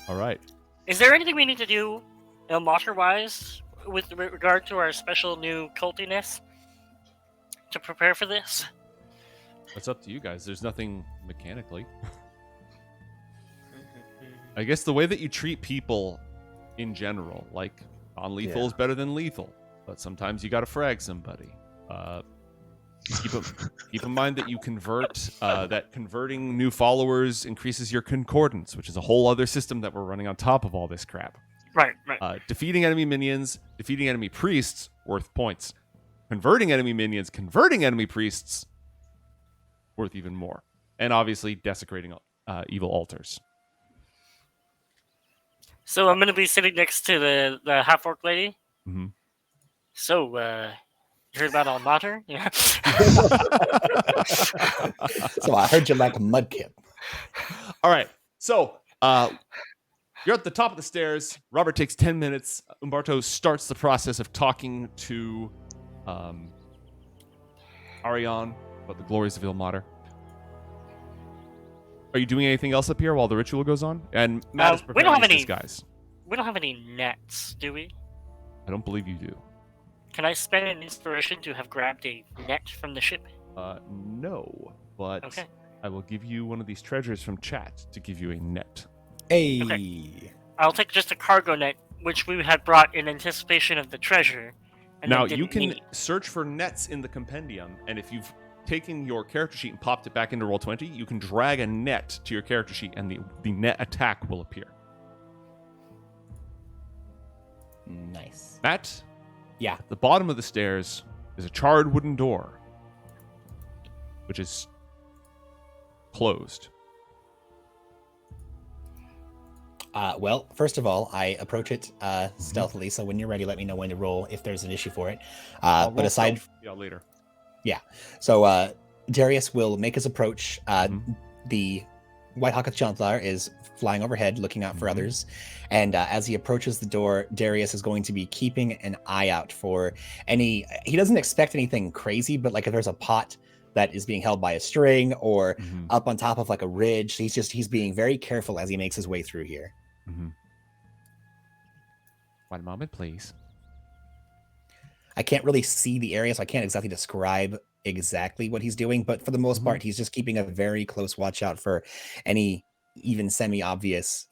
All right. Is there anything we need to do, Ilmater-wise, with regard to our special new cultiness to prepare for this? That's up to you guys. There's nothing mechanically. I guess the way that you treat people in general, like non-lethal is better than lethal, but sometimes you gotta frag somebody. Keep in mind that you convert, that converting new followers increases your concordance, which is a whole other system that we're running on top of all this crap. Right. Defeating enemy minions, defeating enemy priests, worth points. Converting enemy minions, converting enemy priests, worth even more. And obviously desecrating evil altars. So I'm gonna be sitting next to the half orc lady. Mm-hmm. So you heard about Almater? Yeah. So I heard you like a mudkip. All right. So you're at the top of the stairs. Robert takes 10 minutes. Umberto starts the process of talking to Ariane about the glories of Ilmater. Are you doing anything else up here while the ritual goes on? And Matt is we don't have preparing any guys. We don't have any nets, do we? I don't believe you do. Can I spend an inspiration to have grabbed a net from the ship? No, but Okay. I will give you one of these treasures from chat to give you a net. Hey. Okay. I'll take just a cargo net, which we had brought in anticipation of the treasure. And Now, then you didn't can need. search for nets in the compendium, and if you've taken your character sheet and popped it back into Roll20, you can drag a net to your character sheet, and the net attack will appear. Nice. Matt? Yeah. At the bottom of the stairs is a charred wooden door, which is closed. Well, first of all, I approach it stealthily, so when you're ready, let me know when to roll if there's an issue for it. But aside... later. Yeah. So Darius will make his approach. The White Hawk of Chandlar is flying overhead, looking out for others. And as he approaches the door, Darius is going to be keeping an eye out for any... He doesn't expect anything crazy, but like if there's a pot that is being held by a string or up on top of like a ridge, he's being very careful as he makes his way through here. One moment, please. I can't really see the area, so I can't exactly describe exactly what he's doing, but for the most part, he's just keeping a very close watch out for any even semi-obvious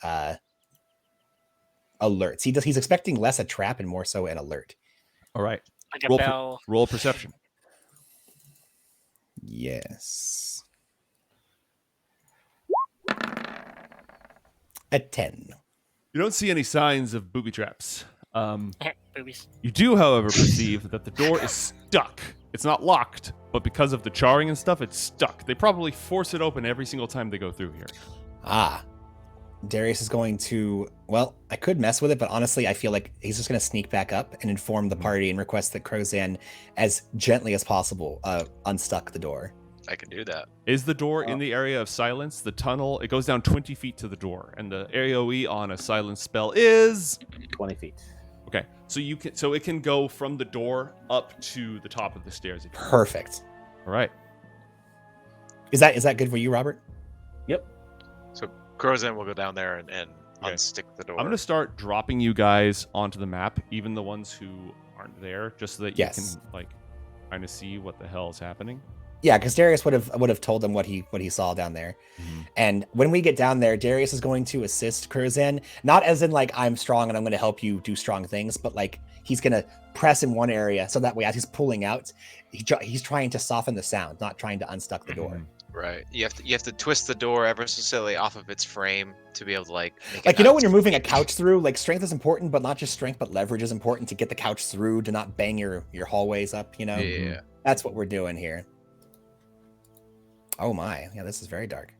alerts. He's expecting less a trap and more so an alert. All right. Like a bell. Roll perception. Yes. A 10. You don't see any signs of booby traps. Boobies. You do, however, perceive that the door is stuck. It's not locked, but because of the charring and stuff, it's stuck. They probably force it open every single time they go through here. Darius is going to... Well, I could mess with it, but honestly, I feel like he's just going to sneak back up and inform the party and request that Crozan, as gently as possible, unstuck the door. I can do that. Is the door in the area of silence? The tunnel, it goes down 20 feet to the door, and the AoE on a silence spell is 20 feet. Okay, so it can go from the door up to the top of the stairs. If you want. Perfect. All right. Is that good for you, Robert? Yep. So Crozan will go down there and unstick the door. I'm going to start dropping you guys onto the map, even the ones who aren't there, just so that you can like kind of see what the hell is happening. Yeah, because Darius would have told them what he saw down there. And when we get down there, Darius is going to assist Crozan, not as in like I'm strong and I'm going to help you do strong things, but like he's going to press in one area so that way as he's pulling out, he's trying to soften the sound, not trying to unstuck the door. Right. You have to twist the door ever so slightly off of its frame to be able to like make Like, you know, when you're moving a couch through, like strength is important, but not just strength, but leverage is important to get the couch through, to not bang your hallways up, you know? Yeah. That's what we're doing here. Oh my. Yeah, this is very dark.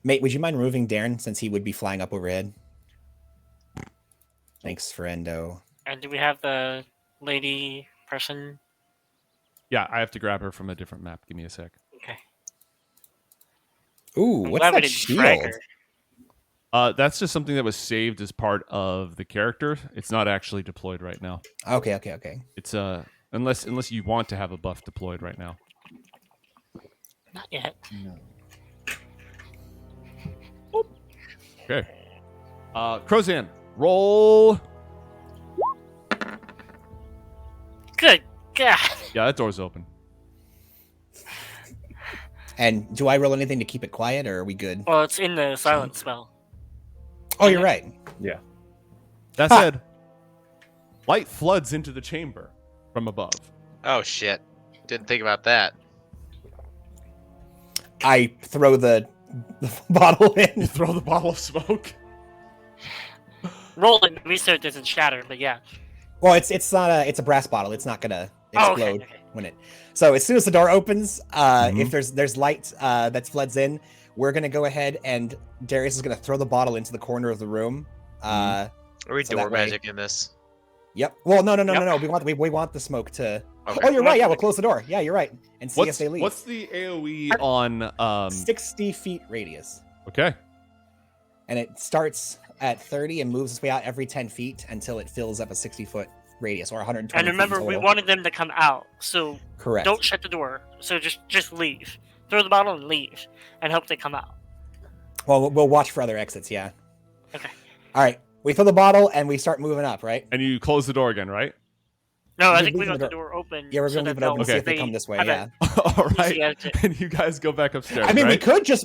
Mate, would you mind removing Darren since he would be flying up overhead? Thanks, friendo. And do we have the lady person? Yeah, I have to grab her from a different map. Give me a sec. Okay. Ooh, I'm what's glad we that didn't frag shield? her. That's just something that was saved as part of the character. It's not actually deployed right now. Okay. It's unless you want to have a buff deployed right now. Not yet. No. Okay. Crozan, roll. Good God. Yeah, that door's open. And do I roll anything to keep it quiet, or are we good? Well, it's in the silent spell. Oh, you're right. Yeah. That said, light floods into the chamber from above. Oh shit! Didn't think about that. I throw the bottle You in. throw the bottle of smoke. Roll it. We so it doesn't shatter, but yeah. Well, it's not it's a brass bottle. It's not gonna Oh, explode okay. when it. So as soon as the door opens, Mhm. if there's light that floods in, we're gonna go ahead and Darius is gonna throw the bottle into the corner of the room. Are we So door that way- magic in this? Yep. Well, no. Yep. We want the smoke to. Okay. Oh, you're right. Yeah, we'll close the door. Yeah, you're right. And see if they leave. What's the AOE on 60 feet radius, Okay. and it starts at 30 and moves its way out every 10 feet until it fills up a 60-foot radius or 120. And remember, feet we total. wanted them to come out, so Correct. don't shut the door. So just leave. Throw the bottle and leave, and hope they come out. Well, we'll watch for other exits. Yeah. Okay. All right. We throw the bottle and we start moving up. Right. And you close the door again, right? No, We're I think we leaving got the the door open. Yeah, we're so gonna leave that it open and see they'll- if they come this way. have Yeah. All Easy right. exit. And you guys go back upstairs. I mean, right?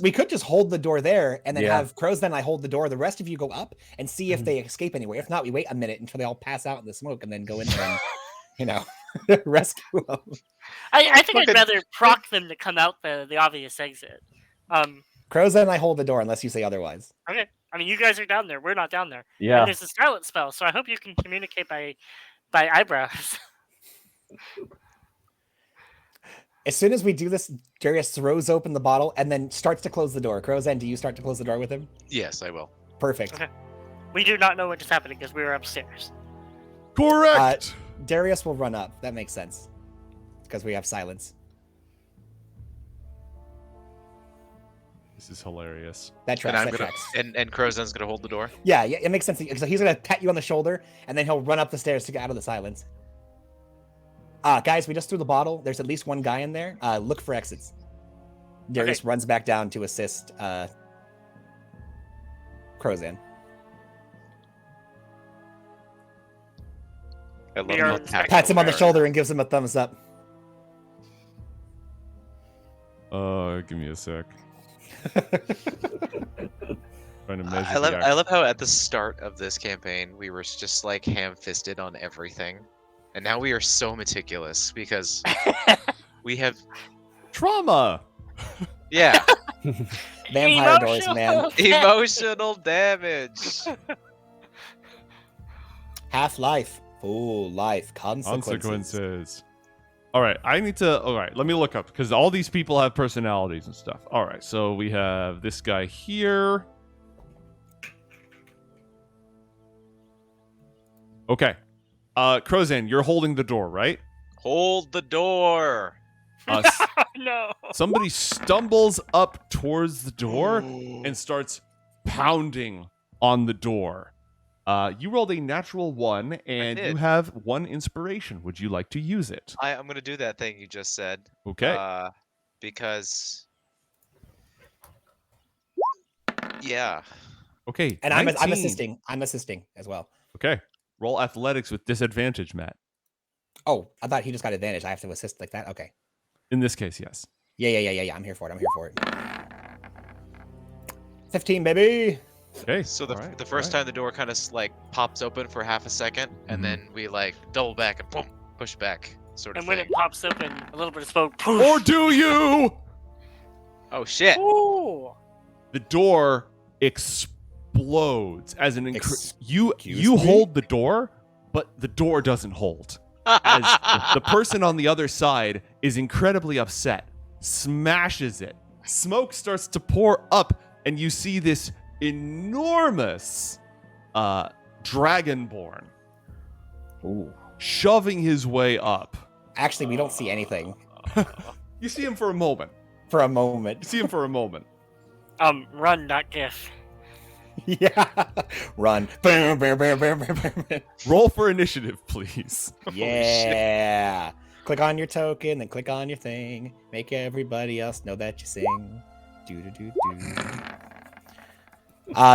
we could just hold the door there and then Yeah. have Crows. Then I hold the door. The rest of you go up and see if they escape anyway. If not, we wait a minute until they all pass out in the smoke and then go in there and, rescue them. I think I'd Fucking- rather proc them to come out the obvious exit. Crows and I hold the door unless you say otherwise. Okay. I mean, you guys are down there. We're not down there. Yeah. And there's a silent spell, so I hope you can communicate by eyebrows. As soon as we do this, Darius throws open the bottle and then starts to close the door. Crows, do you start to close the door with him? Yes, I will. Perfect. Okay. We do not know what is happening because we were upstairs. Correct. Darius will run up. That makes sense because we have silence. This is hilarious. That And tracks. I'm That gonna tracks. and Crowzen's gonna hold the door. Yeah, it makes sense. So he's gonna pat you on the shoulder, and then he'll run up the stairs to get out of the silence. Guys, we just threw the bottle. There's at least one guy in there. Look for exits. Darius runs back down to assist Crozan. I love We are how in- tactical Pats him on the we are. shoulder and gives him a thumbs up. Give me a sec. Trying to measure. I love how at the start of this campaign we were just like ham-fisted on everything, and now we are so meticulous because we have trauma. yeah Vampire doors, man. emotional damage. Half-life, full life, consequences. All right, I need to. All right, let me look up because all these people have personalities and stuff. All right, so we have this guy here. Okay, Crozan, you're holding the door, right? Hold the door. No. Somebody stumbles up towards the door and starts pounding on the door. You rolled a natural 1, and you did. have 1 inspiration. Would you like to use it? I'm gonna do that thing you just said. Okay. Because yeah. Okay. And I'm 19. assisting. I'm assisting as well. Okay. Roll athletics with disadvantage, Matt. Oh, I thought he just got advantage. I have to assist like that. Okay. In this case, yes. Yeah. I'm here for it. 15, baby. Okay. So the all right, the all first right. time the door kind of like pops open for half a second, and Mhm. then we like double back and boom, push back, sort of And when thing. it pops open, a little bit of smoke. Or do you? Oh shit! Ooh. The door explodes as an you Excuse you me? hold the door, but the door doesn't hold. As the person on the other side is incredibly upset, smashes it. Smoke starts to pour up, and you see this enormous dragonborn Ooh. shoving his way up. Actually, we don't see anything You see him for a moment. for a You moment. see him for a moment. Run, not GIF. Yeah. Run. Boom, boom, boom, boom, boom, boom, boom. Roll for initiative, please. Yeah. Click on your token, then click on your thing. Make everybody else know that you sing. Do.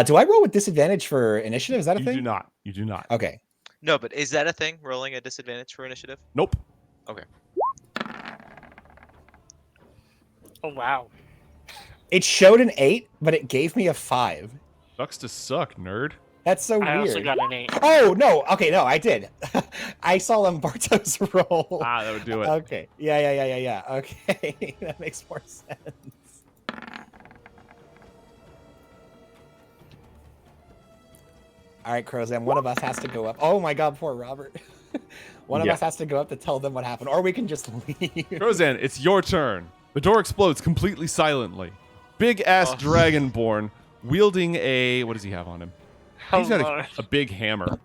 Do I roll with disadvantage for initiative? Is that a You thing? do not. You do not. Okay. No, but is that a thing? Rolling a disadvantage for initiative? Nope. Oh wow. It showed an 8, but it gave me a 5. Sucks to suck, nerd. That's so I also weird. got an 8. Oh no! Okay, no, I did. I saw Lamberto's roll. Ah, that would do it. Okay. Yeah. Okay, that makes more sense. All right, Crozan, one of us has to go up. Oh my God, poor Robert. One of us has to go up to tell them what happened, or we can just leave. Crozan, it's your turn. The door explodes completely silently. Big ass dragonborn wielding a. What does he have on him? He's got a big hammer.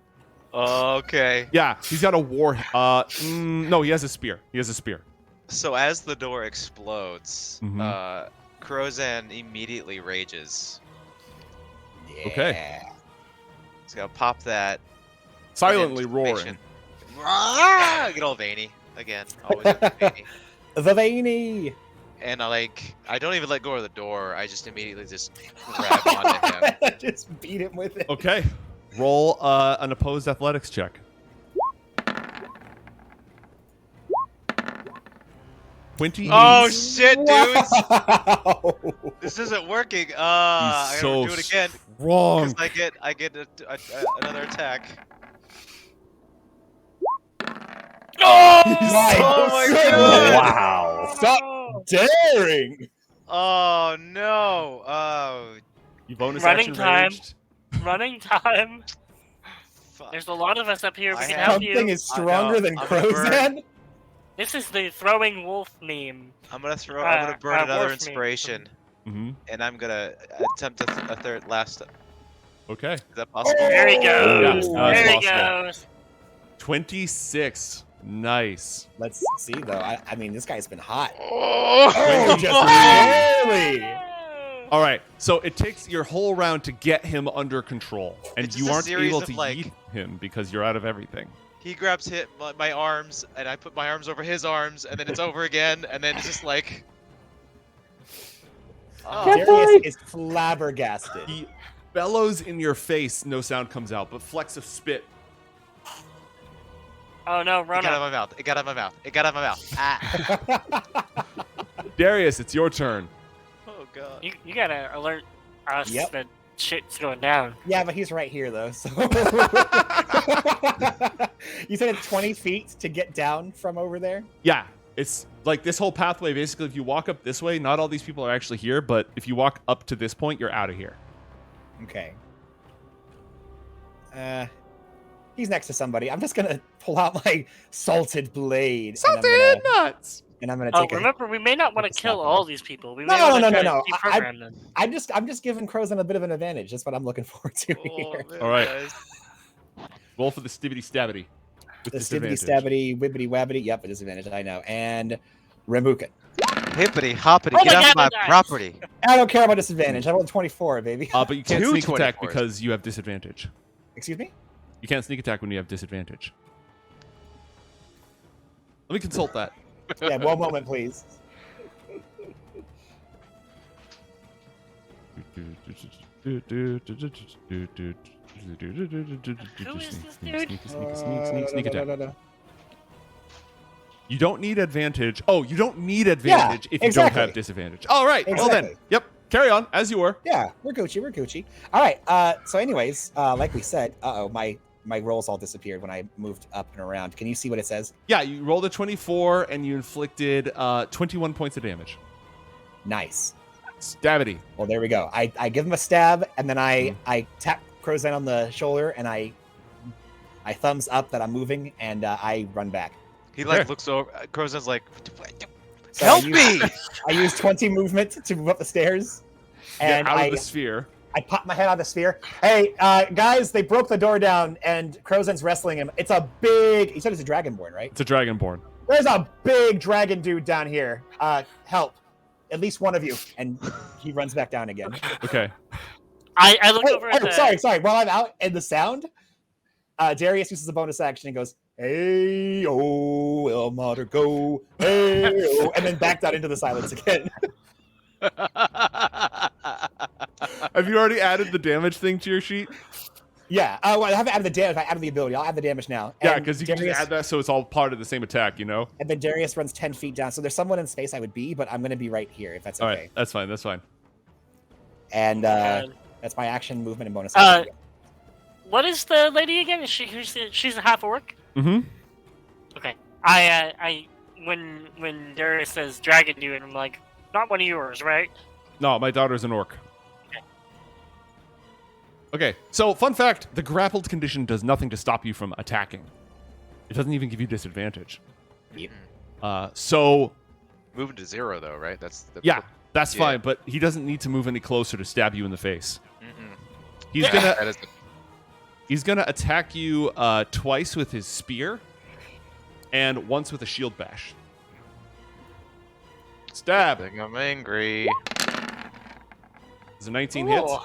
Okay. Yeah, he's got a war. No, he has a spear. So as the door explodes, Mhm. Crozan immediately rages. Yeah. Okay. He's gonna pop that. Silently in roaring. anticipation. Rah! Get all veiny again. Always veiny. The veiny. And I don't even let go of the door. I just immediately just grab onto him. Just beat him with it. Okay. Roll an opposed athletics check. 20. Oh shit, dude! Wow. This isn't working. I He's gotta so do it again. strong. Because I get another attack. Oh! Nice. Oh my god! Wow. Stop daring. Oh no! Oh, You bonus Running action time. raged. Running time. fuck. There's a lot of us up here. We I can have- help Something you. is stronger know. than I'm gonna burn. Crozan. This is the throwing wolf meme. I'm gonna burn another wolf inspiration, Mm-hmm. and I'm gonna attempt a third last. Is Okay. that possible? There he goes. Yeah, that's There he possible. goes. 26. Nice. Let's see though. I mean, this guy's been hot. Oh, Oh, just barely. All right. So it takes your whole round to get him under control, and It's you just a aren't series able of, to like- yeet him because you're out of everything. He grabs my arms, and I put my arms over his arms, and then it's over again, and then it's just like. Oh. Darius is flabbergasted. He bellows in your face. No sound comes out, but flecks of spit. Oh no, It run got out up. of my mouth. It got out of my mouth. It got out of my mouth. Ah. Darius, it's your turn. Oh god. You gotta alert us Yep. that shit's going down. Yeah, but he's right here though. So you said it's 20 feet to get down from over there. Yeah, it's like this whole pathway. Basically, if you walk up this way, not all these people are actually here, but if you walk up to this point, you're out of here. Okay. He's next to somebody. I'm just gonna pull out my salted blade. Nuts. And I'm gonna Oh, take a. remember, we may not want to take a kill snap all at these people. We No, may want to no. deprogram them. I'm just giving Crozan a bit of an advantage. That's what I'm looking forward to Oh, here. man, All right. guys. Roll for the stibbity stabbity. With The stibbity disadvantage. stabbity, wibbity wabbity. Yep, a disadvantage. I know. And Rambukin. Hippity hoppity, Oh get my off God, my it dies. property. I don't care about disadvantage. I rolled 24, baby. But you can't Two sneak attack 24s. because you have disadvantage. Excuse me? You can't sneak attack when you have disadvantage. Let me consult that. Yeah, one moment, please. Sneak attack. You don't need advantage. Oh, you don't need advantage if you exactly. don't have disadvantage. All right. Well then, Exactly. yep. Carry on as you were. Yeah, we're Gucci. We're Gucci. All right. So, anyways, like we said, my rolls all disappeared when I moved up and around. Can you see what it says? Yeah, you rolled a 24 and you inflicted 21 points of damage. Nice. Stabbity. Well, there we go. I give him a stab, and then I tap Crozan on the shoulder, and I thumbs up that I'm moving, and I run back. He like Okay. looks over. Crozan's like, So help I me! use, I use 20 movement to move up the stairs, Get and out I of the sphere. I pop my head out of the sphere. Hey, guys, they broke the door down, and Crozan's wrestling him. It's a big. You said it's a dragonborn, right? It's a dragonborn. There's a big dragon dude down here. Help! At least one of you. And he runs back down again. Okay. I look over at the... Sorry. While I'm out in the sound, Darius uses a bonus action and goes, "Hey, oh, El Mater, go, hey, oh," and then back down into the silence again. Have you already added the damage thing to your sheet? Yeah. Well, I haven't added the damage. I added the ability. I'll add the damage now. Yeah, And because you can Darius- just add that so it's all part of the same attack, you know? And then Darius runs 10 feet down. So there's someone in space I would be, but I'm going to be right here if that's All okay. right. That's fine. That's fine. And That's my action, movement, and bonus Uh, action. What is the lady again? Is she's a half orc? Mm-hmm. Okay. When Darius says dragon dude, I'm like, not one of yours, right? No, my daughter's an orc. Okay, so fun fact, the grappled condition does nothing to stop you from attacking. It doesn't even give you disadvantage. Yep. So... Moving to 0, though, right? That's the Yeah, that's Yeah. fine, but he doesn't need to move any closer to stab you in the face. Mm-mm. He's Yeah, gonna that is he's gonna attack you twice with his spear and once with a shield bash. Stab. I think I'm angry. Is a 19 hits. Ooh.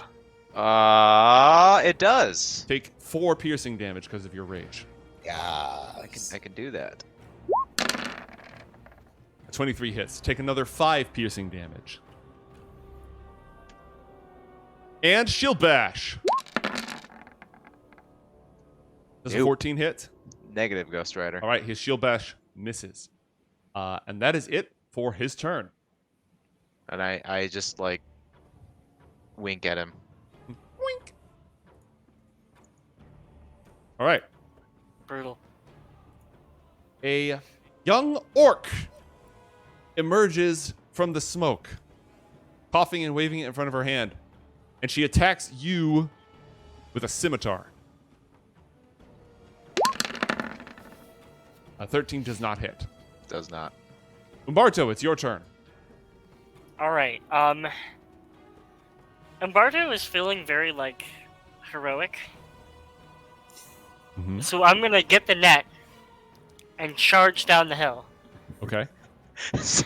It does. Take 4 piercing damage because of your rage. Yeah. I can do that. 23 hits. Take another 5 piercing damage. And shield bash. Does a Nope. 14 hit? Negative, Ghost Rider. All right, his shield bash misses. And that is it for his turn. And I just, like, wink at him. Wink. All right. Brutal. A young orc emerges from the smoke, coughing and waving it in front of her hand, and she attacks you with a scimitar. A 13 does not hit. Does not. Umberto, it's your turn. All right. Umberto is feeling very like heroic, Mm-hmm. so I'm gonna get the net and charge down the hill. Okay. So,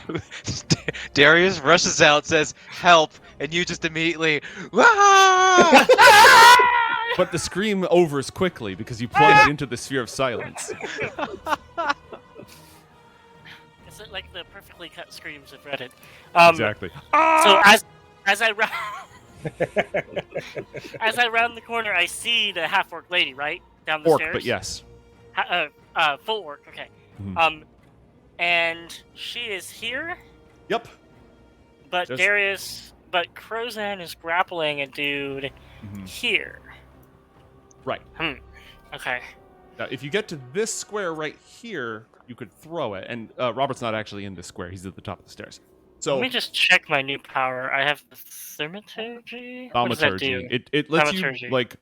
Darius rushes out, says, help, and you just immediately, "Wah!" But the scream overs quickly because you plunged into the sphere of silence. It's like the perfectly cut screams of Reddit. Exactly. So as I as I round the corner, I see the half orc lady right down the Orc, stairs. but yes. Full orc. Okay. Mhm. And she is here, Yep. but There's- Crozan is grappling a dude Mhm. here. Right. Okay. Now, if you get to this square right here, you could throw it. And Robert's not actually in this square. He's at the top of the stairs. So, Let me just check my new power. I have the thaumaturgy. What does that do? thaumaturgy. It lets Thaumaturgy. you, like,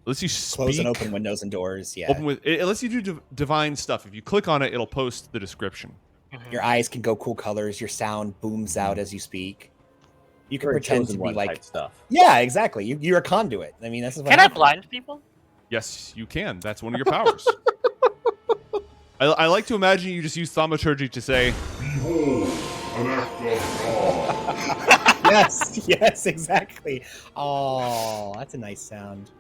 lets you speak. Close and open windows and doors. Yeah. Open with, it lets you do divine stuff. If you click on it, it'll post the description. Mhm. Your eyes can go cool colors. Your sound booms out as you speak. You can Very pretend to chosen be one like, type stuff. yeah, exactly. You're a conduit. I mean, this is what Can I happens. blind people? Yes, you can. That's one of your powers. I like to imagine you just use thaumaturgy to say, Behold, an act of God. Yes, exactly. Oh, that's a nice sound.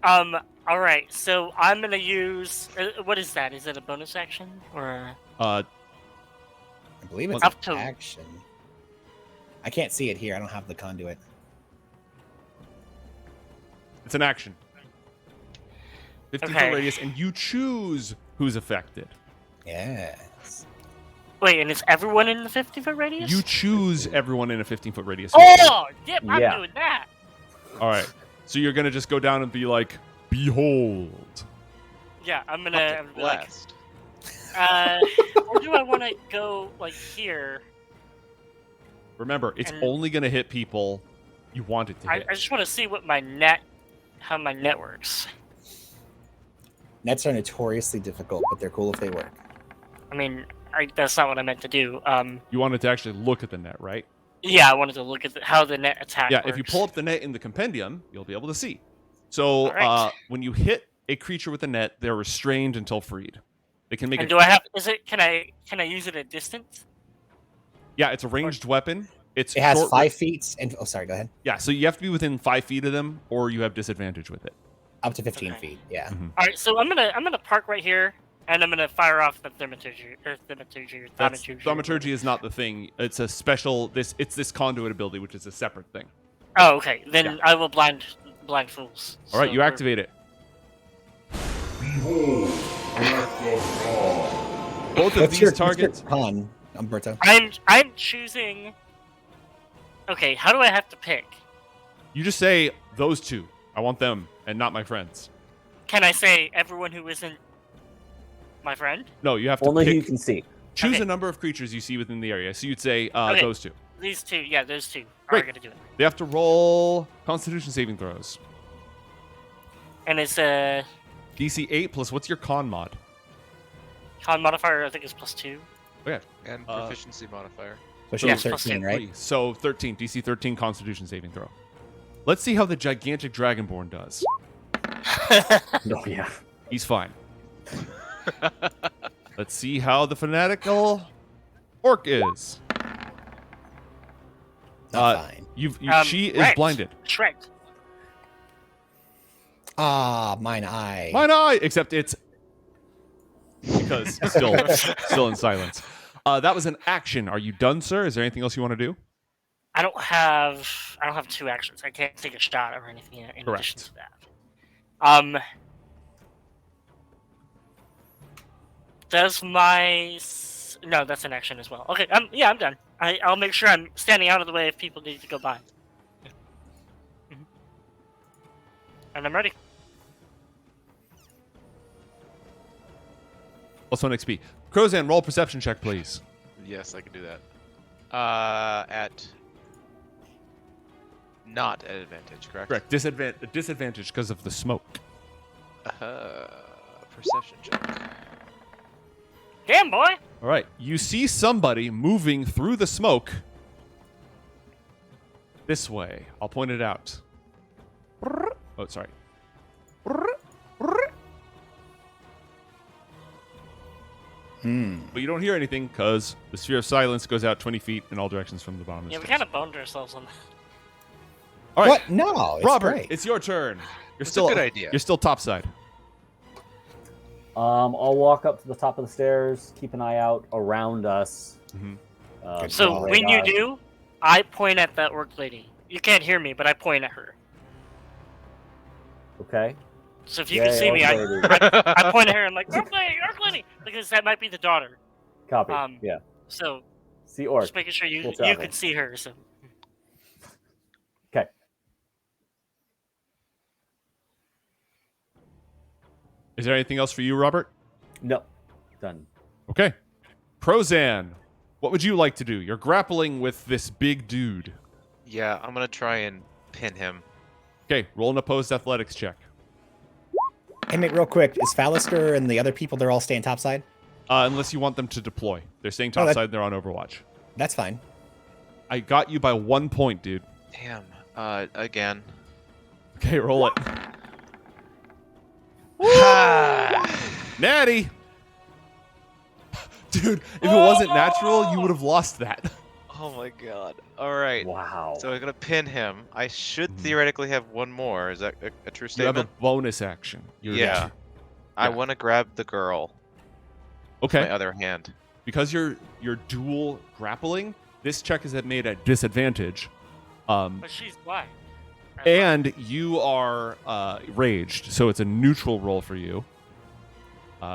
All right. So I'm gonna use. What is that? Is it a bonus action or? I believe it's Up an to- action. I can't see it here. I don't have the conduit. it's an action. 15 Okay. foot radius, and you choose who's affected. Yes. Wait, and is everyone in the 50-foot radius? You choose everyone in a 15-foot radius. Oh, yep, I'm Yeah. doing that. All right. So you're going to just go down and be like, behold. Yeah, I'm gonna be like, Blast. or do I want to go like here? Remember, it's And- only going to hit people you want it to I hit. just want to see what how my net works. Nets are notoriously difficult, but they're cool if they work. I mean, that's not what I meant to do. You wanted to actually look at the net, right? Yeah, I wanted to look at how the net attack Yeah, works. if you pull up the net in the compendium, you'll be able to see. So Alright. when you hit a creature with a net, they're restrained until freed. They can make And it. do I have? Can I use it at distance? Yeah, it's a ranged weapon. It It has 5 feet and sorry, go ahead. Yeah, so you have to be within 5 feet of them, or you have disadvantage with it. Up to 15 Okay. feet. Yeah. All right, so I'm gonna park right here, and I'm gonna fire off the thaumaturgy. Thaumaturgy is not the thing. It's a special. It's this conduit ability, which is a separate thing. Oh, okay. Then Yeah. I will blind fools. All right, So you we're- activate it. Behold, an act of God. Both of What's these your targets. con, Umberto? I'm choosing. Okay, how do I have to pick? You just say those two. I want them and not my friends. Can I say everyone who isn't my friend? No, you have to Only who you pick, can see. choose Okay. a number of creatures you see within the area. So you'd say Okay. those two. These two. Yeah, those two Great. are gonna do it. They have to roll Constitution saving throws. And it's DC 8 plus what's your con mod? con modifier. I think is +2. Okay. And Uh, proficiency modifier. So she's Yeah, plus 13, two. right? So 13. DC 13 Constitution saving throw. Let's see how the gigantic Dragonborn does. Oh, yeah. He's fine. Let's see how the fanatical orc is. Not fine. She is Wrecked. blinded. Shreked. Ah, mine eye. Mine eye, except it's because still in silence. That was an action. Are you done, sir? Is there anything else you want to do? I don't have 2 actions. I can't take a shot or anything in Correct. addition to that. Does my no? That's an action as well. Okay. Yeah, I'm done. I'll make sure I'm standing out of the way if people need to go by. Mhm. And I'm ready. +1 XP. Crozan, roll perception check, please. Yes, I can do that. Not at advantage, correct? Correct. Disadvantage because of the smoke. Perception check. Damn, boy. All right. You see somebody moving through the smoke this way. I'll point it out. Oh, sorry. But you don't hear anything because the sphere of silence goes out 20 feet in all directions from the bottom of the Yeah, we stairs. kind of boned ourselves on that. All right. What? No, it's Robert, great. it's your turn. You're That's still a good idea. You're still topside. I'll walk up to the top of the stairs, keep an eye out around us. Mhm. Good So call. when you do, I point at that orc lady. You can't hear me, but I point at her. Okay. So if you can see me, I point at her. I'm like, orc lady, because that might be the daughter. Copy. Um, Yeah. So See orc. just making sure you Full travel. can see her. So Okay. Is there anything else for you, Robert? No. Done. Okay. Crozan, what would you like to do? You're grappling with this big dude. Yeah, I'm gonna try and pin him. Okay, roll an opposed athletics check. Hey, mate, real quick. Is Fallister and the other people, they're all staying topside? Unless you want them to deploy. They're staying Oh, that- topside, they're on Overwatch. That's fine. I got you by 1 point, dude. Damn. Again. Okay, roll it. Natty! Dude, if it wasn't natural, you would have lost that. Oh my god. All right. Wow. So I'm gonna pin him. I should Mhm. theoretically have one more. Is that a true You have a statement? bonus action. Yeah. I Yeah. want to grab the girl with Okay. my other hand. Because you're dual grappling, this check is made at disadvantage. but she's blind. And you are raged, so it's a neutral roll for you.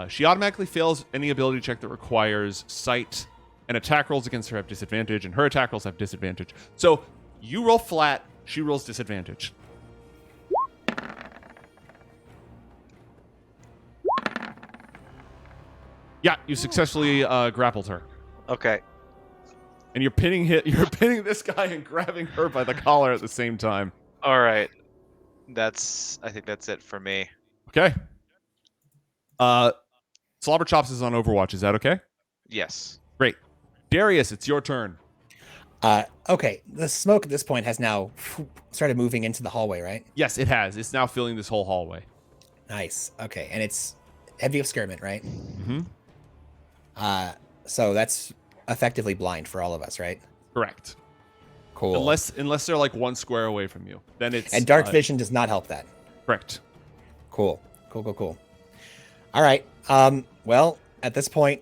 She automatically fails any ability check that requires sight, and attack rolls against her have disadvantage, and her attack rolls have disadvantage. So you roll flat, she rolls disadvantage. Yeah, you successfully grappled her, Okay. and you're pinning this guy and grabbing her by the collar at the same time. All right. I think that's it for me. Okay. Slobber Chops is on Overwatch. Is that okay? Yes. Great. Darius, it's your turn. Okay. The smoke at this point has now started moving into the hallway, right? Yes, it has. It's now filling this whole hallway. Nice. Okay. And it's heavy obscurement, right? Mm-hmm. So that's effectively blind for all of us, right? Correct. Cool. Unless they're like 1 square away from you, then it's And dark vision does not help that. Correct. Cool. Cool. All right. Well, at this point,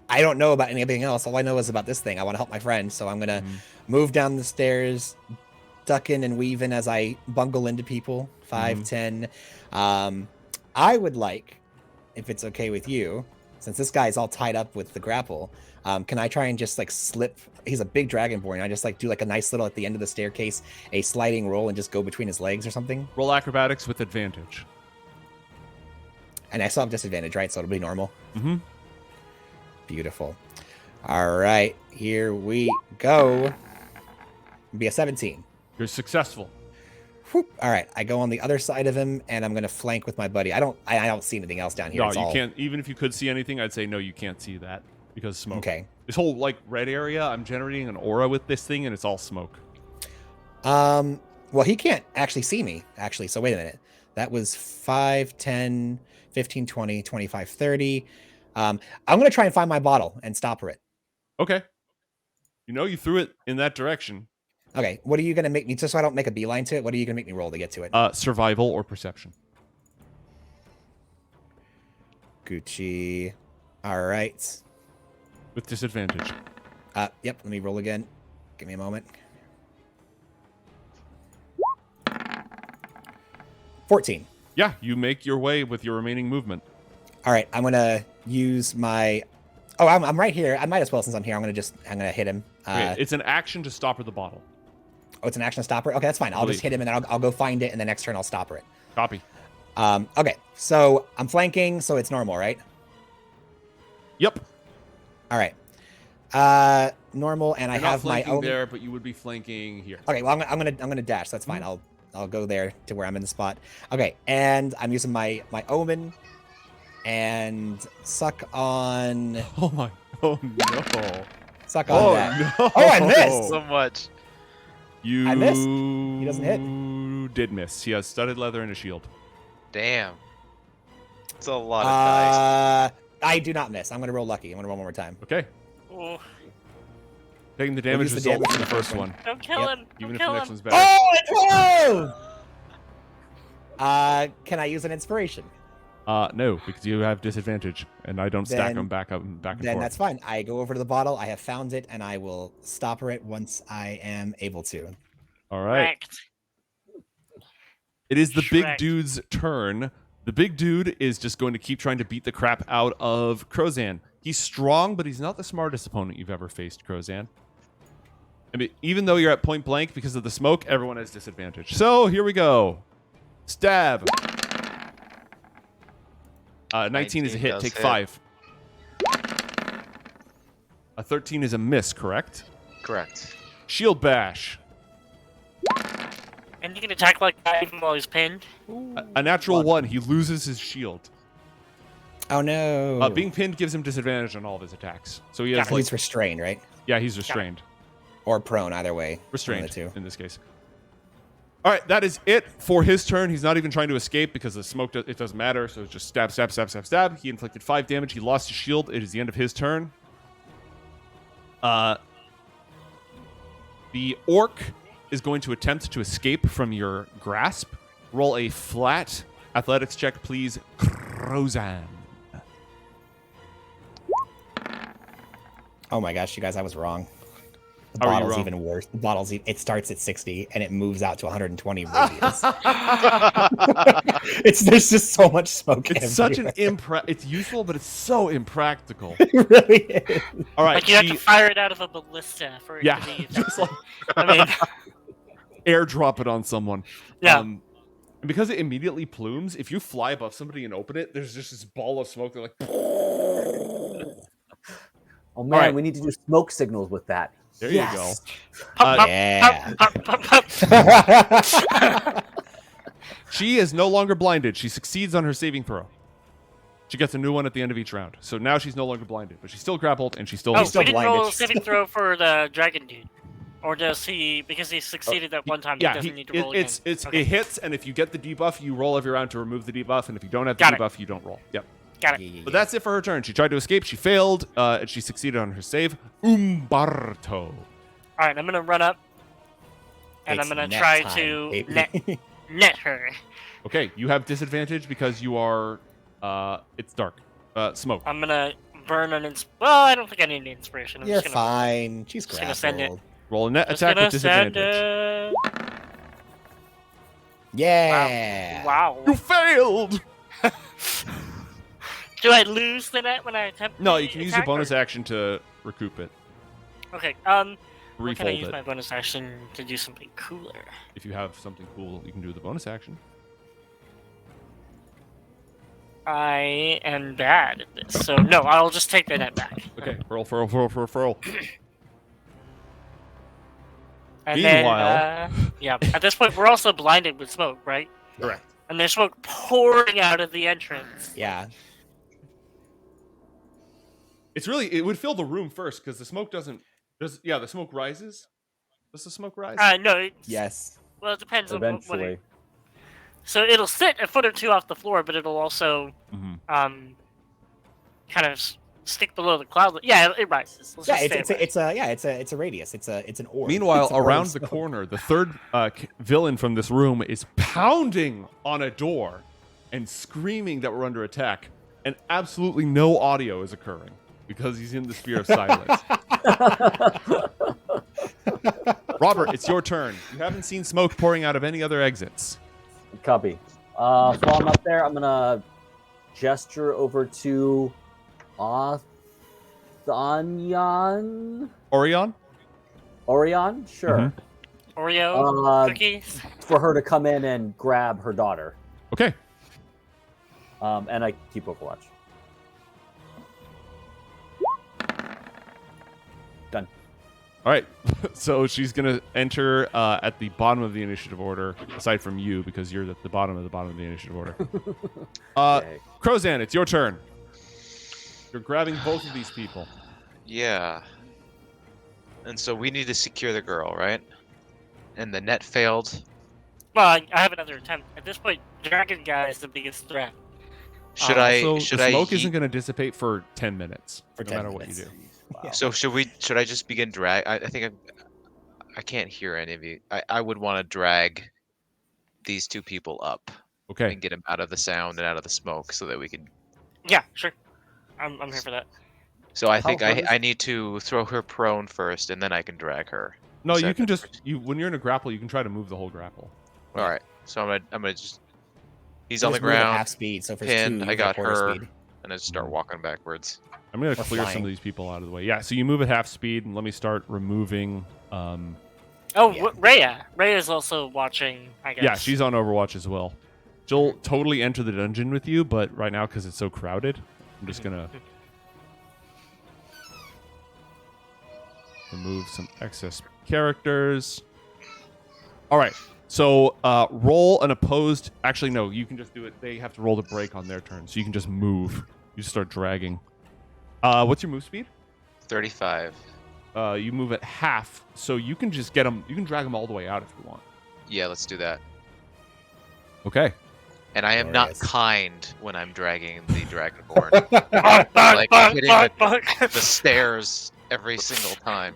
I don't know about anything else. All I know is about this thing. I want to help my friend, so I'm gonna move down the stairs, duck in and weave in as I bungle into people. 5, 10. I would like, if it's okay with you, since this guy's all tied up with the grapple, can I try and just like slip? He's a big dragonborn. I just like do like a nice little at the end of the staircase, a sliding roll, and just go between his legs or something. Roll acrobatics with advantage. And I still have disadvantage, right? So it'll be normal. Mm-hmm. Beautiful. All right, here we go. It'll be a 17. You're successful. Whoop. All right, I go on the other side of him, and I'm gonna flank with my buddy. I don't see anything else down here. No, It's you all... can't. Even if you could see anything, I'd say no, you can't see that because smoke. Okay. This whole like red area, I'm generating an aura with this thing, and it's all smoke. Well, he can't actually see me, actually. So wait a minute. That was 5, 10, 15, 20, 25, 30. I'm going to try and find my bottle and stop it. Okay. You threw it in that direction. Okay. What are you going to make me, just so I don't make a beeline to it, what are you going to make me roll to get to it? Survival or perception. Gucci. All right. With disadvantage. Yep. Let me roll again. Give me a moment. 14. Yeah, you make your way with your remaining movement. All right. I'm going to use my... Oh, I'm right here. I might as well, since I'm here. I'm going to hit him. Okay, it's an action to stopper the bottle. Oh, it's an action stopper? Okay, that's fine. I'll just hit him, and then I'll go find it, and the next turn I'll stopper it. Copy. Okay, so I'm flanking, so it's normal, right? Yep. All right. Normal, and You're I have not my flanking own... there, but you would be flanking here. Okay, well, I'm gonna dash. So that's fine. I'll go there to where I'm in the spot. Okay, and I'm using my omen and suck on. Oh no! Suck on that. No. Oh, I missed. So much. I missed. He doesn't hit. Did miss. He has studded leather and a shield. Damn. It's a lot of dice. I do not miss. I'm gonna roll lucky. I'm gonna roll one more time. Okay. Oh, Taking the damage use the result damage from the first one. don't kill Yep. him. Even Don't if the kill next him. one's better. Oh, it's 12! Can I use an inspiration? No, because you have disadvantage, and I don't stack Then- them back and Then forth. that's fine. I go over to the bottle. I have found it, and I will stopper it once I am able to. All right. Correct. It is the big Shrek. dude's turn. The big dude is just going to keep trying to beat the crap out of Crozan. He's strong, but he's not the smartest opponent you've ever faced, Crozan. I mean, even though you're at point blank because of the smoke, everyone has disadvantage. So here we go. Stab. 19 is a 19 hit. does Take hit. 5. A 13 is a miss, correct? Correct. Shield bash. And you can attack like that even while he's pinned. A natural 1. He loses his shield. Oh no! Being pinned gives him disadvantage on all of his attacks. So he has Yeah, he's restrained, right? yeah, he's restrained. Or prone, either way. Restrained One of the two. in this case. All right, that is it for his turn. He's not even trying to escape because the smoke, it doesn't matter. So it's just stab, stab, stab, stab, stab. He inflicted 5 damage. He lost his shield. It is the end of his turn. The orc is going to attempt to escape from your grasp. Roll a flat athletics check, please, Crozan. Oh my gosh, you guys, I was wrong. The How are you bottle's wrong? even worse. The bottle's it starts at 60 and it moves out to 120 radius. There's just so much smoke. It's such an everywhere. it's useful, but it's so impractical. It really is. All right, Like you have to fire it out of a ballista for it yeah, to be just like I mean, airdrop it on someone. Yeah. And because it immediately plumes, if you fly above somebody and open it, there's just this ball of smoke. They're like, Oh man, right. we need to do smoke signals with that. there Yes. you go. pop, pop, Yeah. pop, pop, pop, pop. She is no longer blinded. She succeeds on her saving throw. She gets a new one at the end of each round. So now she's no longer blinded, but she's still grappled and she's still. Oh, still we didn't blinded. roll a saving throw for the dragon dude. Or does he, because he succeeded that one time, he yeah, doesn't need to roll it's again? Okay. it hits, and if you get the debuff, you roll every round to remove the debuff, and if you don't have the Got it. debuff, you don't roll. Yep. Got it. Yeah. But that's it for her turn. She tried to escape. She failed, and she succeeded on her save. Umberto. All right, I'm gonna run up, and It's I'm gonna net try time, to baby. net her. Okay, you have disadvantage because you are. It's dark. Smoke. I'm gonna burn an well, I don't think I need an inspiration. I'm You're just gonna, fine. She's just gonna send it. grappled. Roll a net just attack gonna with send disadvantage. it. Yeah. Wow. You failed. Do I lose the net when I attempt? No, the you can use your attack, bonus or- action to recoup it. Okay. What can I Refold use it. my bonus action to do something cooler? If you have something cool, you can do the bonus action. I am bad at this, so no, I'll just take the net back. Okay, roll. And Meanwhile- then, yeah, at this point, we're also blinded with smoke, right? Correct. And there's smoke pouring out of the entrance. Yeah. It's really, it would fill the room first because the smoke doesn't. The smoke rises. Does the smoke rise? No. Yes. Well, it depends on what Eventually. So it'll sit a foot or two off the floor, but it'll also kind of stick below the cloud. Yeah, it rises. Let's Yeah, just say it rises. it's a radius. It's an orb. Meanwhile, It's an orb around of the smoke. corner, the third villain from this room is pounding on a door and screaming that we're under attack, and absolutely no audio is occurring because he's in the sphere of silence. Robert, it's your turn. You haven't seen smoke pouring out of any other exits. Copy. While I'm up there, I'm gonna gesture over to Orion. Orion? Orion, sure. Oreo cookies. For her to come in and grab her daughter. Okay. And I keep Overwatch. Done. All right. So she's going to enter at the bottom of the initiative order, aside from you, because you're at the bottom of the initiative order. Okay. Crozan, it's your turn. You're grabbing both of these people. Yeah. And so we need to secure the girl, right? And the net failed. Well, I have another attempt. At this point, Dragon Guy is the biggest threat. Should So should the I smoke yeet- isn't going to dissipate for 10 minutes, For no 10 matter what you minutes. do. Yeah. So should I just begin drag? I think I can't hear any of you. I would want to drag these two people up Okay. and get them out of the sound and out of the smoke so that we can. Yeah, sure. I'm here for that. So I think hard is- I need to throw her prone first and then I can drag her. No, Is you that can the- just when you're in a grapple, you can try to move the whole grapple. All right. So I'm gonna just. He's on the Just move at half ground speed. So for pinned, two, I you got quarter her. Speed. and I just start walking backwards. I'm going to Or clear some flying. of these people out of the way. Yeah, so you move at half speed, and let me start removing. Oh, Yeah. Rhea. Rhea's also watching, I guess. Yeah, she's on Overwatch as well. She'll totally enter the dungeon with you, but right now, because it's so crowded, I'm just going to remove some excess characters. All right. So roll an opposed. Actually, no, you can just do it. They have to roll the break on their turn, so you can just move. You start dragging. What's your move speed? 35. You move at half, so you can just get them. You can drag them all the way out if you want. Yeah, let's do that. Okay. And I am not Glorious. kind when I'm dragging the Dragonborn. Like hitting the stairs every single time.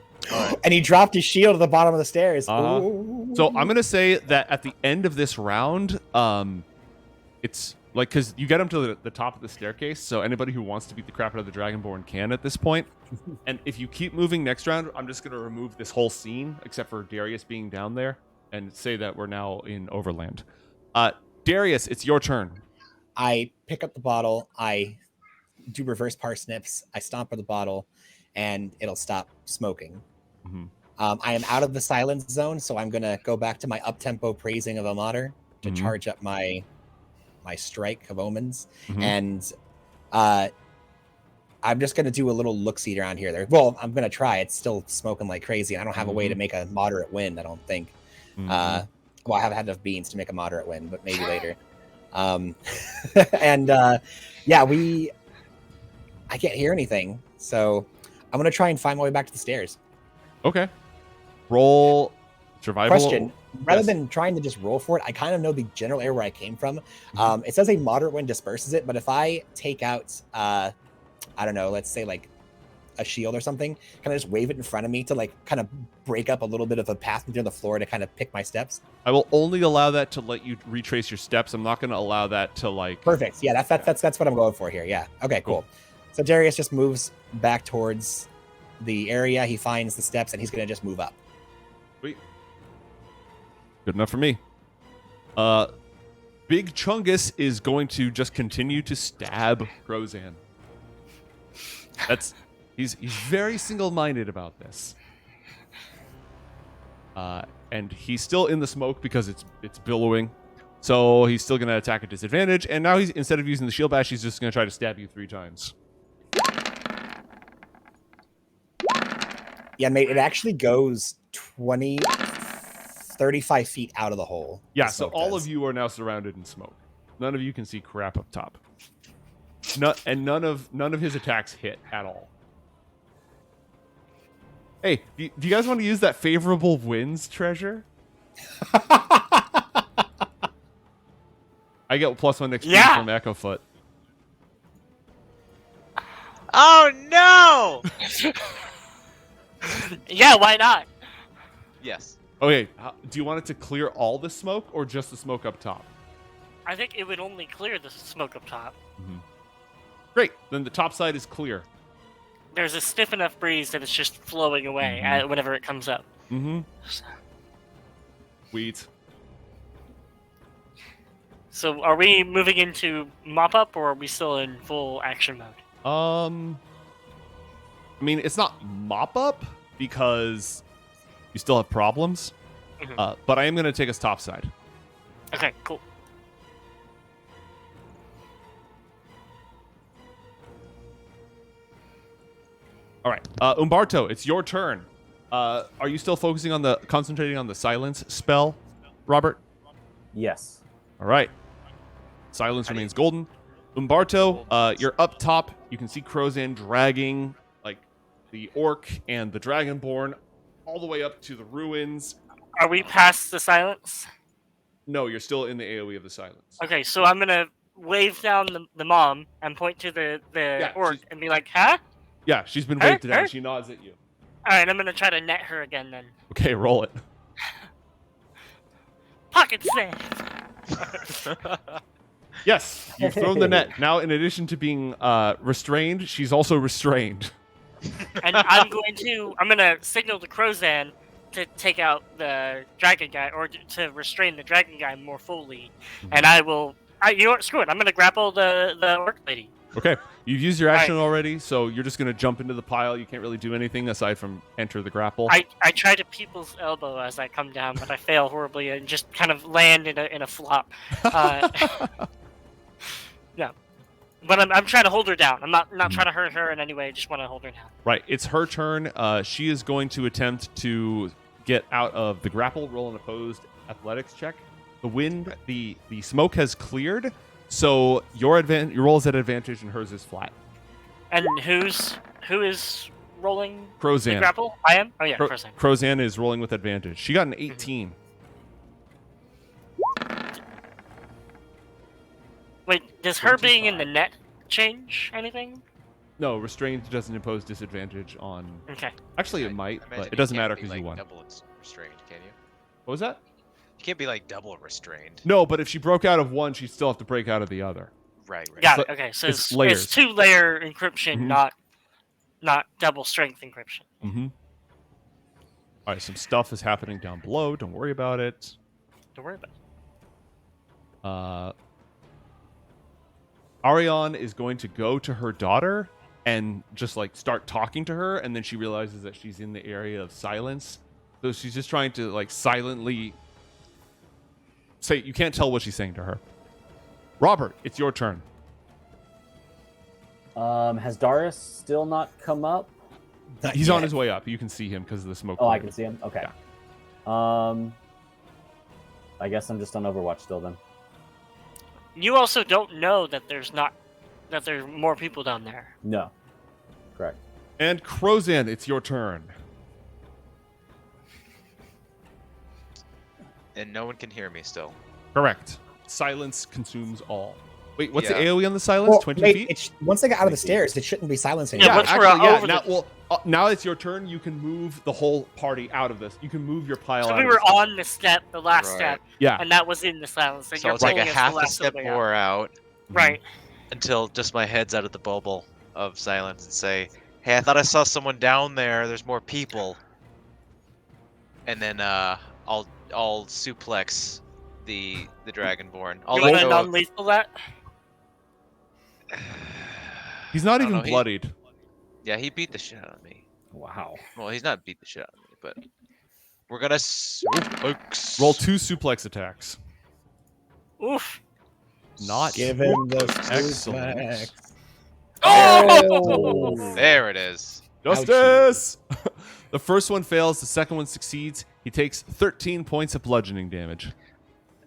And he dropped his shield at the bottom of the stairs. Uh-huh. Ooh. So I'm gonna say that at the end of this round, it's like because you get them to the top of the staircase. So anybody who wants to beat the crap out of the Dragonborn can at this point. And if you keep moving next round, I'm just gonna remove this whole scene except for Darius being down there and say that we're now in Overland. Darius, it's your turn. I pick up the bottle. I do reverse parsnips. I stomp on the bottle, and it'll stop smoking. Mhm. I am out of the silence zone, so I'm gonna go back to my up-tempo praising of Amater to Mhm. charge up my strike of omens, Mhm. and I'm just gonna do a little look-see around here. There, well, I'm gonna try. It's still smoking like crazy. I don't have a way to make a moderate win. I don't think. Mhm. Well, I haven't had enough beans to make a moderate win, but maybe later. And yeah, I can't hear anything, so I'm gonna try and find my way back to the stairs. Okay. Roll survival. Question: rather Yes. than trying to just roll for it, I kind of know the general area where I came from. It says a moderate wind disperses it, but if I take out, I don't know, let's say like a shield or something, can I just wave it in front of me to like kind of break up a little bit of a path near the floor to kind of pick my steps? I will only allow that to let you retrace your steps. I'm not going to allow that to like. Perfect. Yeah, that's what I'm going for here. Yeah. Okay. Cool. So Darius just moves back towards the area. He finds the steps, and he's gonna just move up. Sweet. Good enough for me. Big Chungus is going to just continue to stab Crozan. He's very single-minded about this. And he's still in the smoke because it's billowing. So he's still going to attack at disadvantage. And now instead of using the shield bash, he's just going to try to stab you 3 times. Yeah, mate, it actually goes 35 feet out of the hole. Yeah, so all of you are now surrounded in smoke. None of you can see crap up top. And none of his attacks hit at all. Hey, do you guys want to use that favorable winds treasure? I get +1 XP from EchoFoot. Oh no! Yeah, why not? Yes. Okay, do you want it to clear all the smoke or just the smoke up top? I think it would only clear the smoke up top. Mm-hmm. Great, then the top side is clear. There's a stiff enough breeze that it's just flowing away whenever it comes up. Mm-hmm. Sweet. So are we moving into mop-up, or are we still in full action mode? I mean, it's not mop-up because you still have problems, but I am going to take us topside. Okay, cool. All right, Umberto, it's your turn. Are you still concentrating on the silence spell, Robert? Yes. All right. Silence remains golden. Umberto, you're up top. You can see Crozan dragging like the orc and the dragonborn all the way up to the ruins. Are we past the silence? No, you're still in the AoE of the silence. Okay, so I'm gonna wave down the mom and point to the orc and be like, huh? Yeah, she's been waved down. She nods at you. Alright, I'm gonna try to net her again then. Okay, roll it. Pocket save! Yes, you've thrown the net. Now, in addition to being restrained, she's also restrained. And I'm gonna signal to Crozan to take out the dragon guy, or to restrain the dragon guy more fully. And you know what, screw it, I'm gonna grapple the orc lady. Okay, you've used your action already, so you're just gonna jump into the pile. You can't really do anything aside from enter the grapple. I try to people's elbow as I come down, but I fail horribly and just kind of land in a flop. Yeah, but I'm trying to hold her down. I'm not trying to hurt her in any way. I just want to hold her down. Right, it's her turn. She is going to attempt to get out of the grapple. Roll an opposed athletics check. The wind, the smoke has cleared, so your roll is at advantage and hers is flat. And who is rolling Crozan. the grapple? I am? Oh yeah, Crozan. Crozan is rolling with advantage. She got an 18. Wait, does her being in the net change anything? No, restrained doesn't impose disadvantage on... Okay. Actually, it might, but it doesn't matter because you won. Double restrained, can you? What was that? You can't be like double restrained. No, but if she broke out of one, she'd still have to break out of the other. Right. Got it. Okay, so it's 2-layer encryption, not double strength encryption. Mm-hmm. All right, some stuff is happening down below. Don't worry about it. Don't worry about it. Ariane is going to go to her daughter and just like start talking to her, and then she realizes that she's in the area of silence. So she's just trying to like silently say, you can't tell what she's saying to her. Robert, it's your turn. Has Darius still not come up? He's on his way up. You can see him because of the smoke. Oh, I can see him? Okay. Yeah. I guess I'm just on Overwatch still then. You also don't know that there's more people down there. No. Correct. And Crozan, it's your turn. And no one can hear me still. Correct. Silence consumes all. Wait, what's the AoE on the silence? 20 feet? Once they got out of the stairs, it shouldn't be silence anymore. Now it's your turn. You can move the whole party out of this. You can move your pile out. So we were on the last step. Yeah. And that was in the silence. So it's like a half a step more out. Right. Until just my head's out of the bubble of silence and say, hey, I thought I saw someone down there. There's more people. And then I'll suplex the Dragonborn. You I'll want let to go of- non-lethal that? He's not I don't even know, he- bloodied. Yeah, he beat the shit out of me. Wow. Well, he's not beat the shit out of me, but we're gonna suplex. Roll 2 suplex attacks. Oof. Not Give him the excellent. suplex. Oh! There it is. Justice! The first one fails, the second one succeeds. He takes 13 points of bludgeoning damage.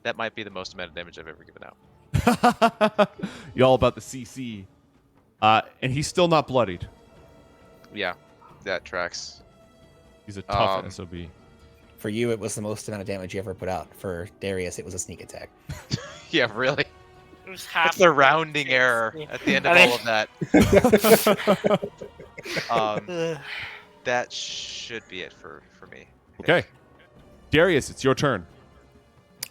That might be the most amount of damage I've ever given out. You all about the CC. And he's still not bloodied. Yeah, that tracks. He's a tough Um, SOB. For you, it was the most amount of damage you ever put out. For Darius, it was a sneak attack. Yeah, really. It was half. That's the rounding error at the end of I mean- all of that. Ugh. That should be it for me. Okay. Darius, it's your turn.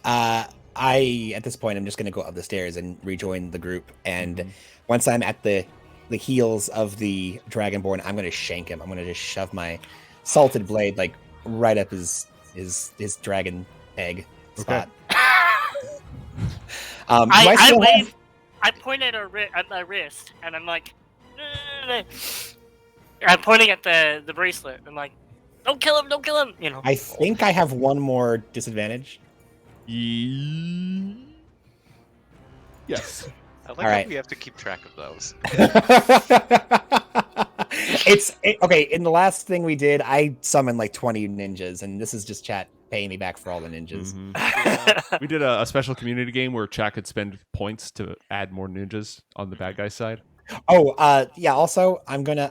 At this point, I'm just going to go up the stairs and rejoin the group. And once I'm at the heels of the Dragonborn, I'm going to shank him. I'm going to just shove my salted blade like right up his dragon egg spot. I point at my wrist, and I'm like, I'm pointing at the bracelet. I'm like, don't kill him, don't kill him. You know. I think I have one more disadvantage. Yes. I like All how right. we have to keep track of those. Okay. In the last thing we did, I summoned like 20 ninjas, and this is just chat paying me back for all the ninjas. We did a special community game where chat could spend points to add more ninjas on the bad guy side. Oh, yeah. Also, I'm gonna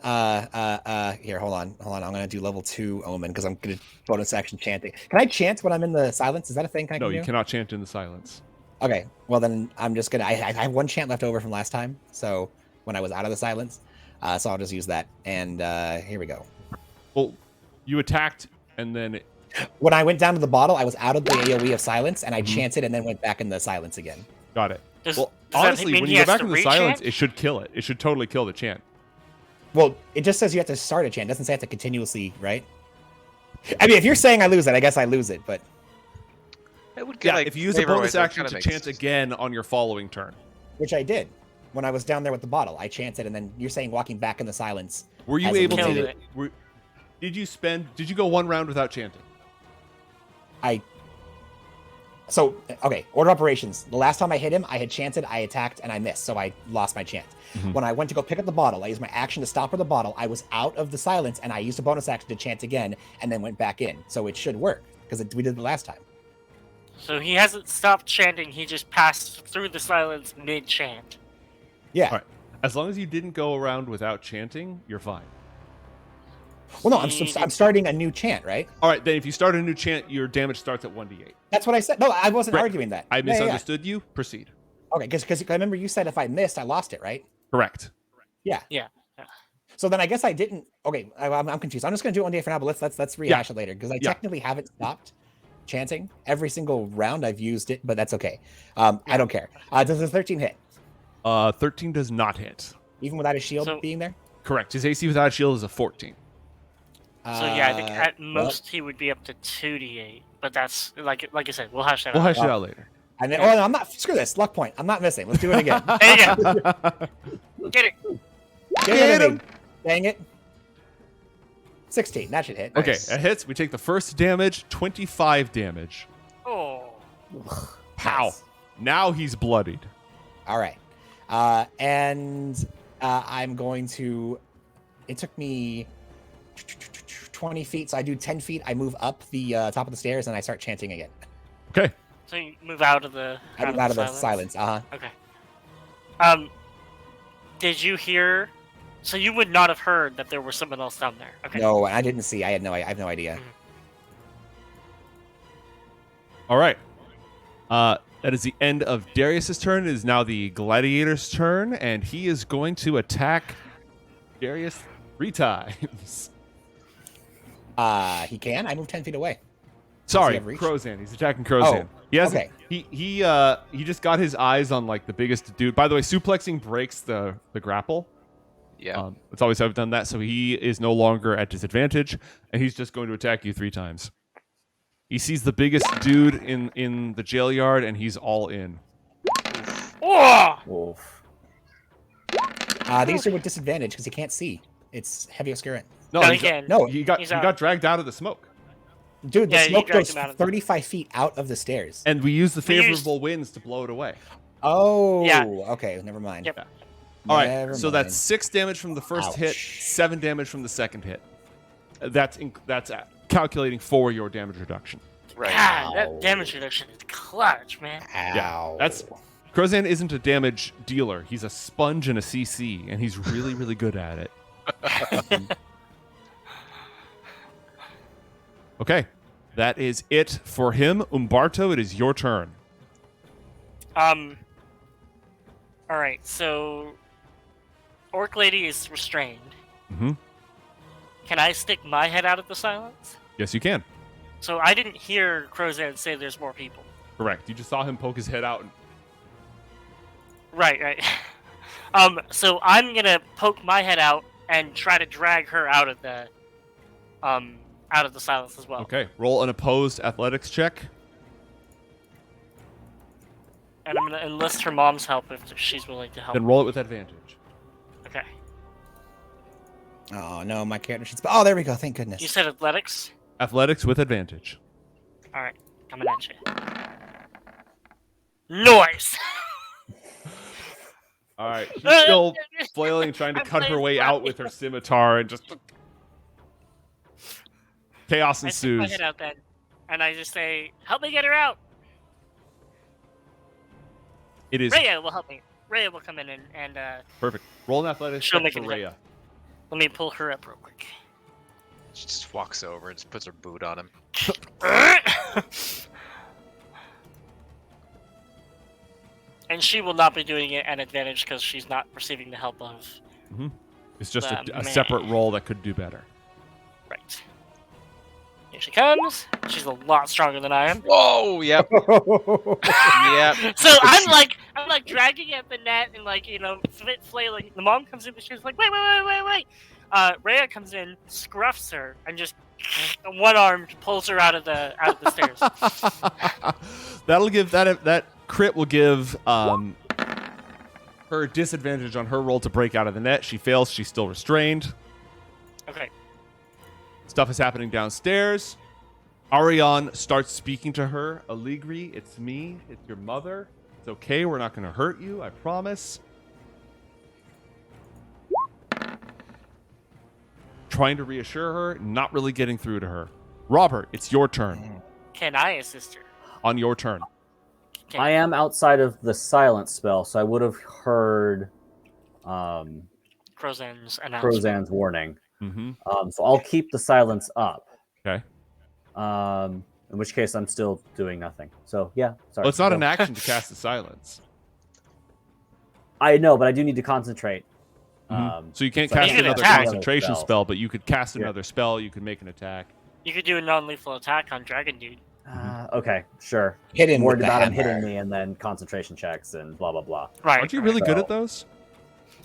here. Hold on. I'm gonna do level 2 omen because I'm gonna bonus action chanting. Can I chant when I'm in the silence? Is that a thing? No, you cannot chant in the silence. Okay. Well, then I'm just gonna. I have one chant left over from last time. So when I was out of the silence, so I'll just use that. And here we go. Well, you attacked and then When I went down to the bottle, I was out of the AoE of silence, and I chanted and then went back in the silence again. got it. Does, Well, does that honestly, mean when he you go has back to in the silence, re-chant? it should kill it. It should totally kill the chant. Well, it just says you have to start a chant. It doesn't say I have to continuously, right? I mean, if you're saying I lose it, I guess I lose it. But It would get, Yeah, like, if you use a flavor bonus wise, that action kinda to makes chant sense. again on your following turn. which I did when I was down there with the bottle. I chanted, and then you're saying walking back in the silence. Were you As a able killed to? it. Did you go one round without chanting? So, okay, order operations. The last time I hit him, I had chanted, I attacked, and I missed, so I lost my chant. When I went to go pick up the bottle, I used my action to stop with the bottle. I was out of the silence, and I used a bonus action to chant again, and then went back in. So it should work, because we did it the last time. So he hasn't stopped chanting. He just passed through the silence mid-chant. Yeah. All right. As long as you didn't go around without chanting, you're fine. Well, no, I'm starting a new chant, right? All right, then if you start a new chant, your damage starts at 1d8. That's what I said. No, I wasn't Right. arguing that. I Yeah, yeah, yeah. misunderstood you. Proceed. Okay, because I remember you said if I missed, I lost it, right? Correct. Yeah. Yeah. So then I guess I didn't. Okay, I'm confused. I'm just gonna do it one day for now, but let's rehash it later because I Yeah. technically haven't stopped chanting every single round I've used it, but that's okay. I don't care. Does the 13 hit 13 does not hit. even without a shield So- being there? Correct. His AC without a shield is a 14. So yeah, I think at well, most he would be up to 2d8. But that's like I said, we'll hash that We'll out. hash it out later. and then, oh no, I'm not. Screw this. Luck point. I'm not missing. Let's do it again. There you go. Get it. Get him. Dang it. 16. That should hit. Okay, Nice. it hits. We take the first damage, 25 damage. Oh. Pow. Nice. Now he's bloodied. All right. And I'm going to. It took me 20 feet, so I do 10 feet. I move up the top of the stairs and I start chanting again. Okay. So you move out of the I move out of the silence. Okay. Did you hear? So you would not have heard that there was someone else down there. Okay. No, I didn't see. I have no idea. All right. That is the end of Darius's turn. It is now the gladiator's turn, and he is going to attack Darius 3 times. He can. I move 10 feet away. Sorry, have reach? Crozan. He's attacking Crozan. Oh, he has okay. He just got his eyes on like the biggest dude. By the way, suplexing breaks the grapple. Yeah. It's always have done that, so he is no longer at disadvantage, and he's just going to attack you 3 times. He sees the biggest dude in the jail yard, and he's all in. Oh! Wolf. These are with disadvantage because he can't see. It's heavy obscurant. No, he he can. No, he got He's he out. got dragged out of the smoke. dude, the Yeah, you smoke dragged goes him out of 35 feet out of the stairs. And we use the We used- favorable winds to blow it away. Oh, Yeah. okay, never mind. Yep. All right, Never so mind. that's 6 damage from the first hit, Ouch. 7 damage from the second hit. That's calculating for your damage reduction. Right. God, Ow. that damage reduction is clutch, man. Ow. That's Crozan isn't a damage dealer. He's a sponge and a CC, and he's really, really good at it. Okay, that is it for him. Umberto, it is your turn. All right, so Orc Lady is restrained. Mm-hmm. Can I stick my head out of the silence? Yes, you can. So I didn't hear Crozan say there's more people. Correct. You just saw him poke his head out. And... Right. So I'm gonna poke my head out and try to drag her out of the silence as well. Okay, roll an opposed athletics check. And I'm gonna enlist her mom's help if she's willing to help. Then roll it with advantage. Okay. Oh no, my character sheets. Oh, there we go. Thank goodness. You said athletics. Athletics with advantage. All right, coming at you. Noise. All right, she's still flailing, trying to I'm cut her playing way out funny. with her scimitar, and just chaos I stick my ensues. head out then, and I just say, "Help me get her out." It is Rhea will help me. Rhea will come in and perfect. Roll an athletics She'll check make for it Rhea. let me pull her up real quick. She just walks over and just puts her boot on him. And she will not be doing it at advantage because she's not receiving the help of. It's just a Man. separate roll that could do better. Right. Here she comes. She's a lot stronger than I am. Whoa! Yep. Yep. So I'm like dragging at the net and flailing. The mom comes in and she's like, wait. Rhea comes in, scruffs her, and just one arm pulls her out of the stairs. That'll give that crit will give her disadvantage on her roll to break out of the net. She fails. She's still restrained. Okay. Stuff is happening downstairs. Arion starts speaking to her. Allegri, it's me. It's your mother. It's okay. We're not going to hurt you. I promise. Trying to reassure her, not really getting through to her. Robert, it's your turn. Can I assist her? On your turn. Can I am outside of the silence spell, so I would have heard Crozan's announcement. Crozan's warning. Mm-hmm. So I'll keep the silence up. Okay. In which case, I'm still doing nothing. So yeah, sorry. Well, it's not Go. an action to cast the silence. I know, but I do need to concentrate. So you can't so I cast can another attack. concentration Spell. spell, but you could cast Yeah. another spell. You could make an attack. You could do a non-lethal attack on Dragon Dude. Okay, sure. Hit him Worried with the about him hammer. hitting me and then concentration checks and blah blah blah. Right. Aren't you really good So- at those?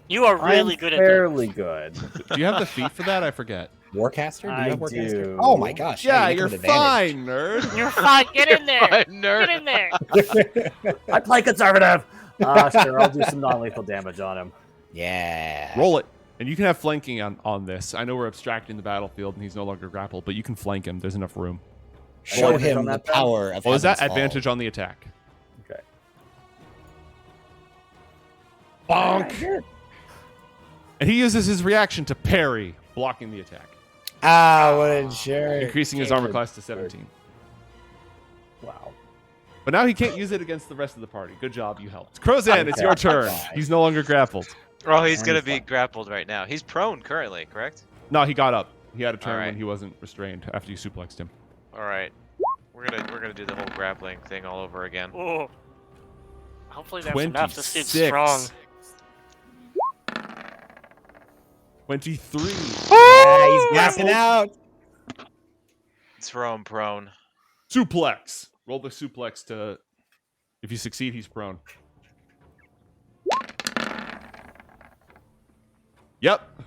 You are really I'm good at that. fairly good. Do you have the feat for that? I forget. Warcaster? Do you I have Warcaster? do. Oh my gosh. Yeah, you you're hit him with advantage. fine, nerd. You're fine. Get in there. Fine, nerd. Get in there. I play conservative. Sure, I'll do some non-lethal damage on him. Yeah. Roll it. And you can have flanking on this. I know we're abstracting the battlefield and he's no longer grappled, but you can flank him. There's enough room. Show Advantage him on the that then? power of Well, is that Heaven's Fall. advantage on the attack? Okay. Bonk! And he uses his reaction to parry, blocking the attack, Ah, what a jerk. increasing his armor class to 17. Wow. But now he can't use it against the rest of the party. Good job, you helped. Crozan, it's your turn. He's no longer grappled. Oh, he's gonna And be fuck. grappled right now. He's prone currently, correct? No, he got up. He had a turn Alright. when he wasn't restrained after you suplexed him. All right. We're gonna do the whole grappling thing all over again. Oh. Hopefully that's enough. This dude's 26. strong. 23. Yeah, he's gassing out. Throw him prone. Suplex. Roll the suplex to... If you succeed, he's prone. Yep.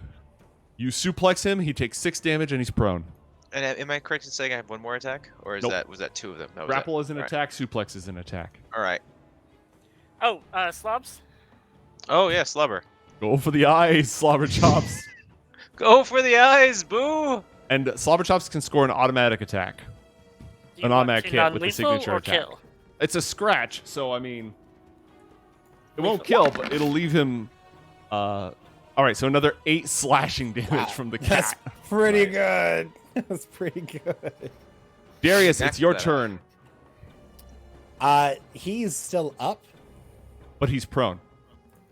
You suplex him, he takes 6 damage, and he's prone. And am I correct in saying I have one more attack, or is Nope. was that two of them? That was Grapple it. is an All right. attack. Suplex is an attack. All right. Oh, slobs. Oh yeah, slubber. Go for the eyes, Slobber Chops. Go for the eyes, boo! And Slobber Chops can score an automatic attack. Do you An want automatic to hit with the non-lethal signature or attack. kill? It's a scratch, so I mean, it won't kill, but it'll leave him. All right, so another 8 slashing damage Wow, from the That's cat. pretty good. That's pretty good. Darius, Back it's your that up. turn, He's still up. but he's prone.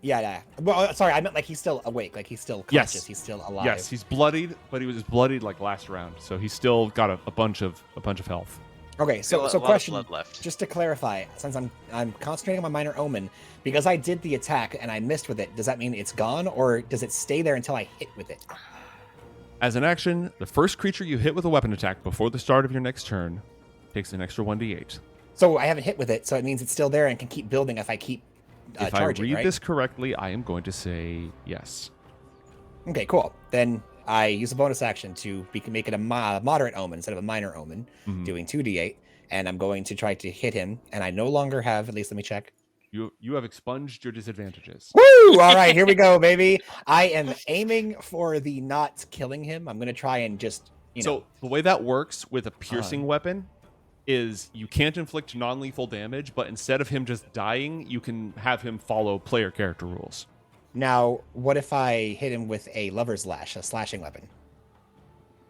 Yeah. Well, sorry, I meant like he's still awake, like he's still conscious, Yes. he's still alive. Yes, he's bloodied, but he was bloodied like last round, so he's still got a bunch of health. Okay, so A lot of question, blood left. just to clarify, since I'm concentrating on my minor omen, because I did the attack and I missed with it, does that mean it's gone, or does it stay there until I hit with it? As an action, the first creature you hit with a weapon attack before the start of your next turn takes an extra 1d8. So I haven't hit with it, so it means it's still there and can keep building if I keep If charging, I read right? this correctly, I am going to say yes. Okay, cool. Then I use a bonus action to make it a moderate omen instead of a minor omen, Mhm. doing 2d8, and I'm going to try to hit him, and I no longer have, at least let me check. You have expunged your disadvantages. Woo! All right, here we go, baby. I am aiming for the not killing him. I'm going to try and just, So the way that works with a piercing weapon is you can't inflict non-lethal damage, but instead of him just dying, you can have him follow player character rules. Now, what if I hit him with a lover's lash, a slashing weapon?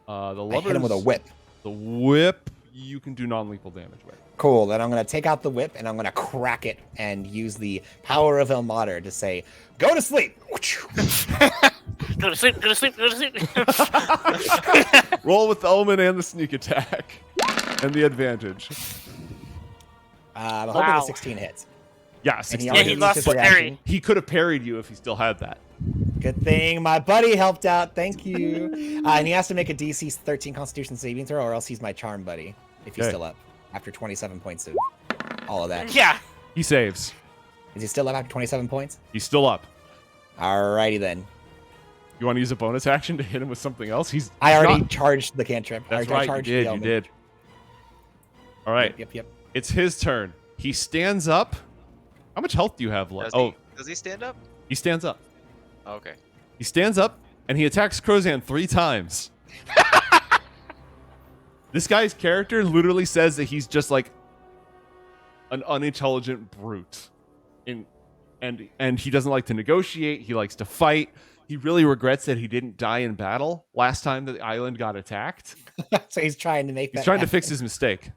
The I lovers, hit him with a whip. The whip you can do non-lethal damage with. Cool. Then I'm going to take out the whip and I'm going to crack it and use the power of Ilmater to say, go to sleep. Go to sleep. Go to sleep. Go to sleep. Roll with the omen and the sneak attack and the advantage. I'm hoping Wow. the 16 hits. Yeah, And 16 Yeah, already he hits. lost his his reaction. parry. He could have parried you if he still had that. Good thing my buddy helped out. Thank you. And he has to make a DC 13 Constitution saving throw, or else he's my charm buddy if he's Okay. still up after 27 points of all of that. Yeah. He saves. Is he still up after 27 points? He's still up. Alrighty then. You want to use a bonus action to hit him with something else? He's I already not- charged the cantrip. That's I right. You charged did. the You omen. did. All right. Yep. It's his turn. He stands up. How much health do you have left? Does he stand up? He stands up. Oh, okay. He stands up and he attacks Crozan 3 times. This guy's character literally says that he's just like an unintelligent brute. And he doesn't like to negotiate. He likes to fight. He really regrets that he didn't die in battle last time that the island got attacked. So he's trying to make that He's trying to happen. fix his mistake.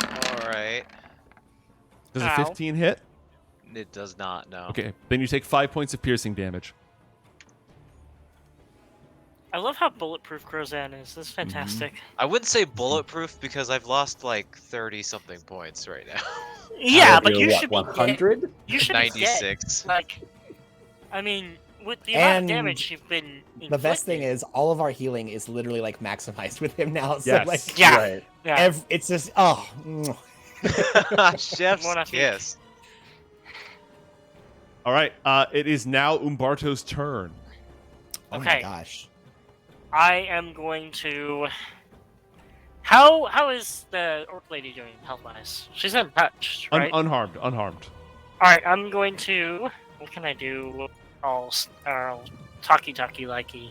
All right. Does a Ow. 15 hit? It does not. No. Okay, then you take 5 points of piercing damage. I love how bulletproof Crozan is. This is Mm-hmm. fantastic. I wouldn't say bulletproof because I've lost like 30 something points right now. Yeah, That'll but be, you what, should be 100. You should be dead. 96. Like, I mean, with the amount of And damage you've been. The best thing inflicting- is all of our healing is literally like maximized with him now. So Yes. like Yeah. Right. Yeah. it's just Chef's More than kiss. All right, it is now Umberto's turn. oh my Okay. gosh. I am going to. How is the orc lady doing health wise? She's untouched, right? Unharmed. All right, I'm going to. What can I do? All talky likey.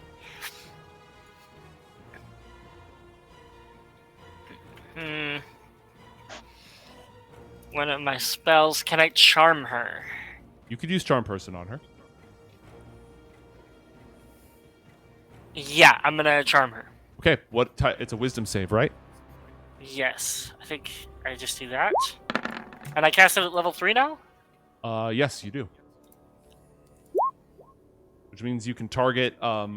One of my spells. Can I charm her? You could use Charm Person on her. Yeah, I'm gonna charm her. Okay, it's a wisdom save, right? Yes, I think I just do that. And I cast it at level 3 now? Yes, you do. Which means you can target Oh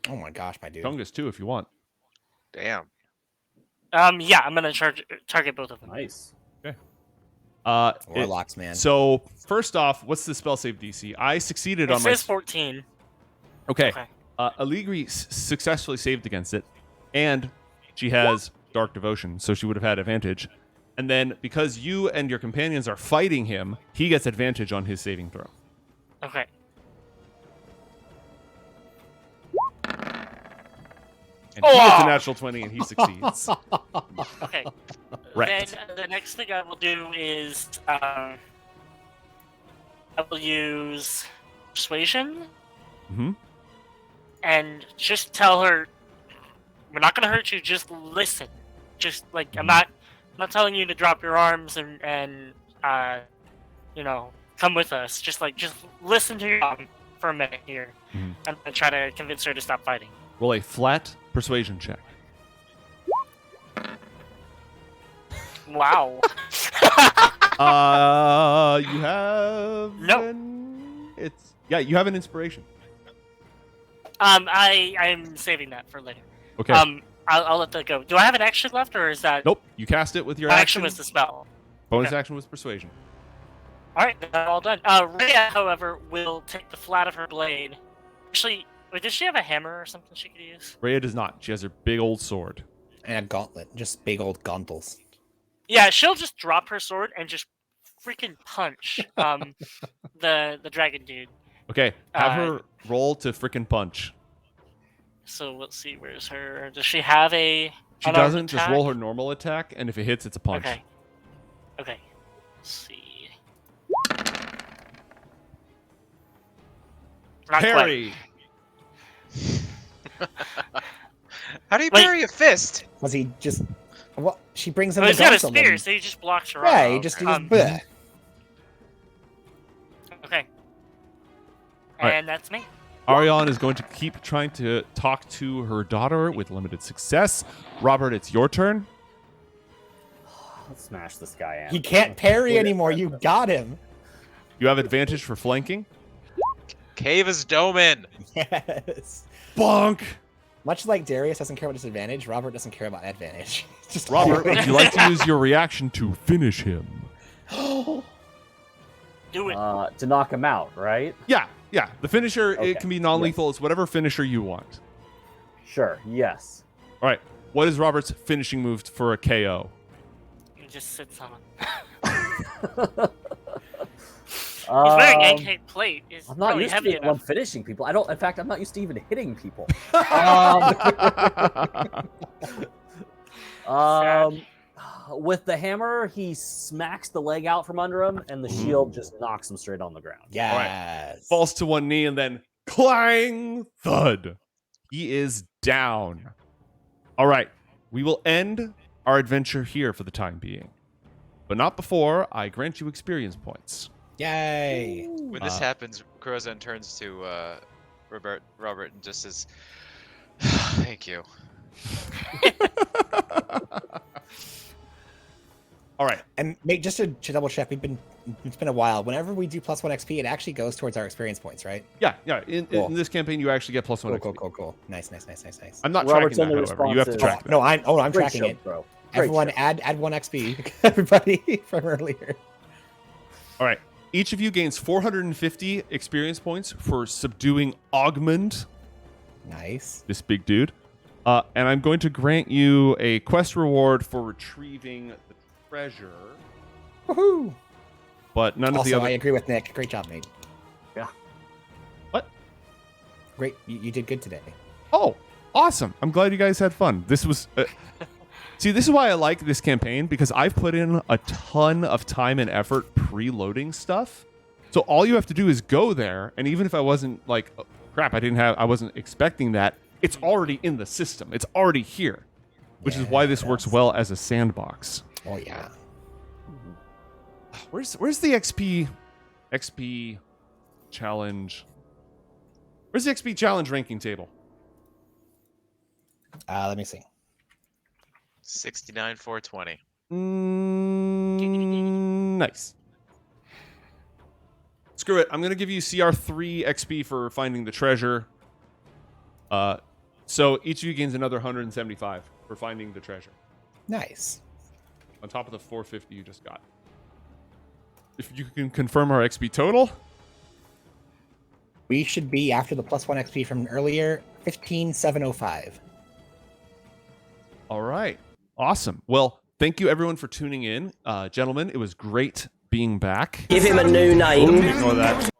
my gosh, my dude. Tungus too if you want. Damn. Yeah, I'm gonna target both of them. Nice. Warlocks, man. So first off, what's the spell save DC? I succeeded It on my. says 14. Okay. Okay. Allegri successfully saved against it, and she has Dark Devotion, so she would have had advantage. And then because you and your companions are fighting him, he gets advantage on his saving throw. Okay. And he gets a natural 20 and he succeeds. Okay. Right. Then the next thing I will do is I will use Persuasion. Mm-hmm. And just tell her, we're not gonna hurt you. Just listen. Just like I'm not telling you to drop your arms and come with us. Just listen to your mom for a minute here, and try to convince her to stop fighting. Roll a flat persuasion check. Wow. You have you have an inspiration. I'm saving that for later. Okay. I'll let that go. Do I have an action left, or is that? Nope. You cast it with your My action. action was the spell. Bonus Okay. action was persuasion. All right, that's all done. Rhea, however, will take the flat of her blade. Actually, wait, does she have a hammer or something she could use? Rhea does not. She has her big old sword. And a gauntlet, just big old gauntles. Yeah, she'll just drop her sword and just freaking punch the dragon dude. Okay. Have her roll to frickin' punch. So let's see, where's her? Does she have a? She unarmed doesn't. Just attack? roll her normal attack, and if it hits, it's a punch. Okay. Okay. Let's see. Not Parry. How do you Wait. parry a fist? Was he just? Well, she brings him Well, the he's got a gauntlet. spear, and- so he just blocks her Yeah, off. he just Um, bleh. Okay. All right. And that's me. Ariane is going to keep trying to talk to her daughter with limited success. Robert, it's your turn. Let's smash this guy in. He can't parry anymore. You got him. You have advantage for flanking. Cave is Doman. Yes. Bonk. Much like Darius doesn't care about disadvantage, Robert doesn't care about advantage. Just Robert, would you like to use your reaction to finish him? Do it. To knock him out, right? Yeah. The finisher, Okay, it can be non-lethal. It's whatever finisher you want. Sure. Yes. All right. What is Robert's finishing move for a KO? He just sits on him. He's wearing AK plate. It's I'm not probably used to heavy being the one enough. finishing people. In fact, I'm not used to even hitting people. With the hammer, he smacks the leg out from under him, and the shield just knocks him straight on the ground. Yes. Falls to one knee and then clang, thud. He is down. All right. We will end our adventure here for the time being, but not before I grant you experience points. Yay. When this happens, Crozan turns to Robert and just says, "Thank you." All right. And mate, just to double check, it's been a while. Whenever we do +1 XP, it actually goes towards our experience points, right? Yeah. In Cool. this campaign, you actually get +1 XP. Cool. Nice. I'm not Robert's tracking that, only however. You have to response track is- that. No, I'm Great tracking show, it. bro. Great Everyone, show. add 1 XP. Everybody from earlier. All right. Each of you gains 450 experience points for subduing Augmund, Nice. this big dude. And I'm going to grant you a quest reward for retrieving the treasure. Woohoo! But none of the Also, other. I agree with Nick. Great job, mate. Yeah. What? Great. You did good today. Oh, awesome. I'm glad you guys had fun. This was. See, this is why I like this campaign, because I've put in a ton of time and effort preloading stuff. So all you have to do is go there, and even if I wasn't like, oh, crap, I wasn't expecting that, it's already in the system. It's already here, which is why this works well as a sandbox. Oh yeah. Where's the XP challenge? Where's the XP challenge ranking table? Let me see. 69,420. Nice. Screw it. I'm going to give you CR3 XP for finding the treasure. So each of you gains another 175 for finding the treasure. Nice. On top of the 450 you just got. If you can confirm our XP total. We should be, after the +1 XP from earlier, 15,705. All right. Awesome. Well, thank you everyone for tuning in. Gentlemen, it was great being back. Give him a new name. Ignore that.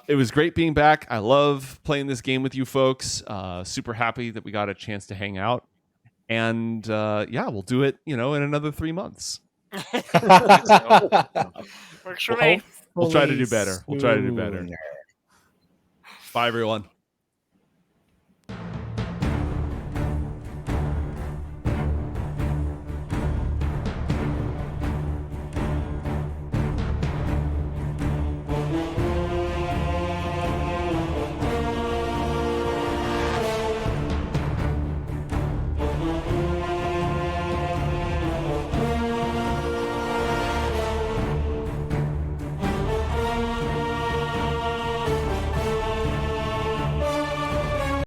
It was great being back. I love playing this game with you folks. Super happy that we got a chance to hang out. And yeah, we'll do it, in another 3 months. Works for me. We'll try to do better. We'll try to do better. Bye, everyone.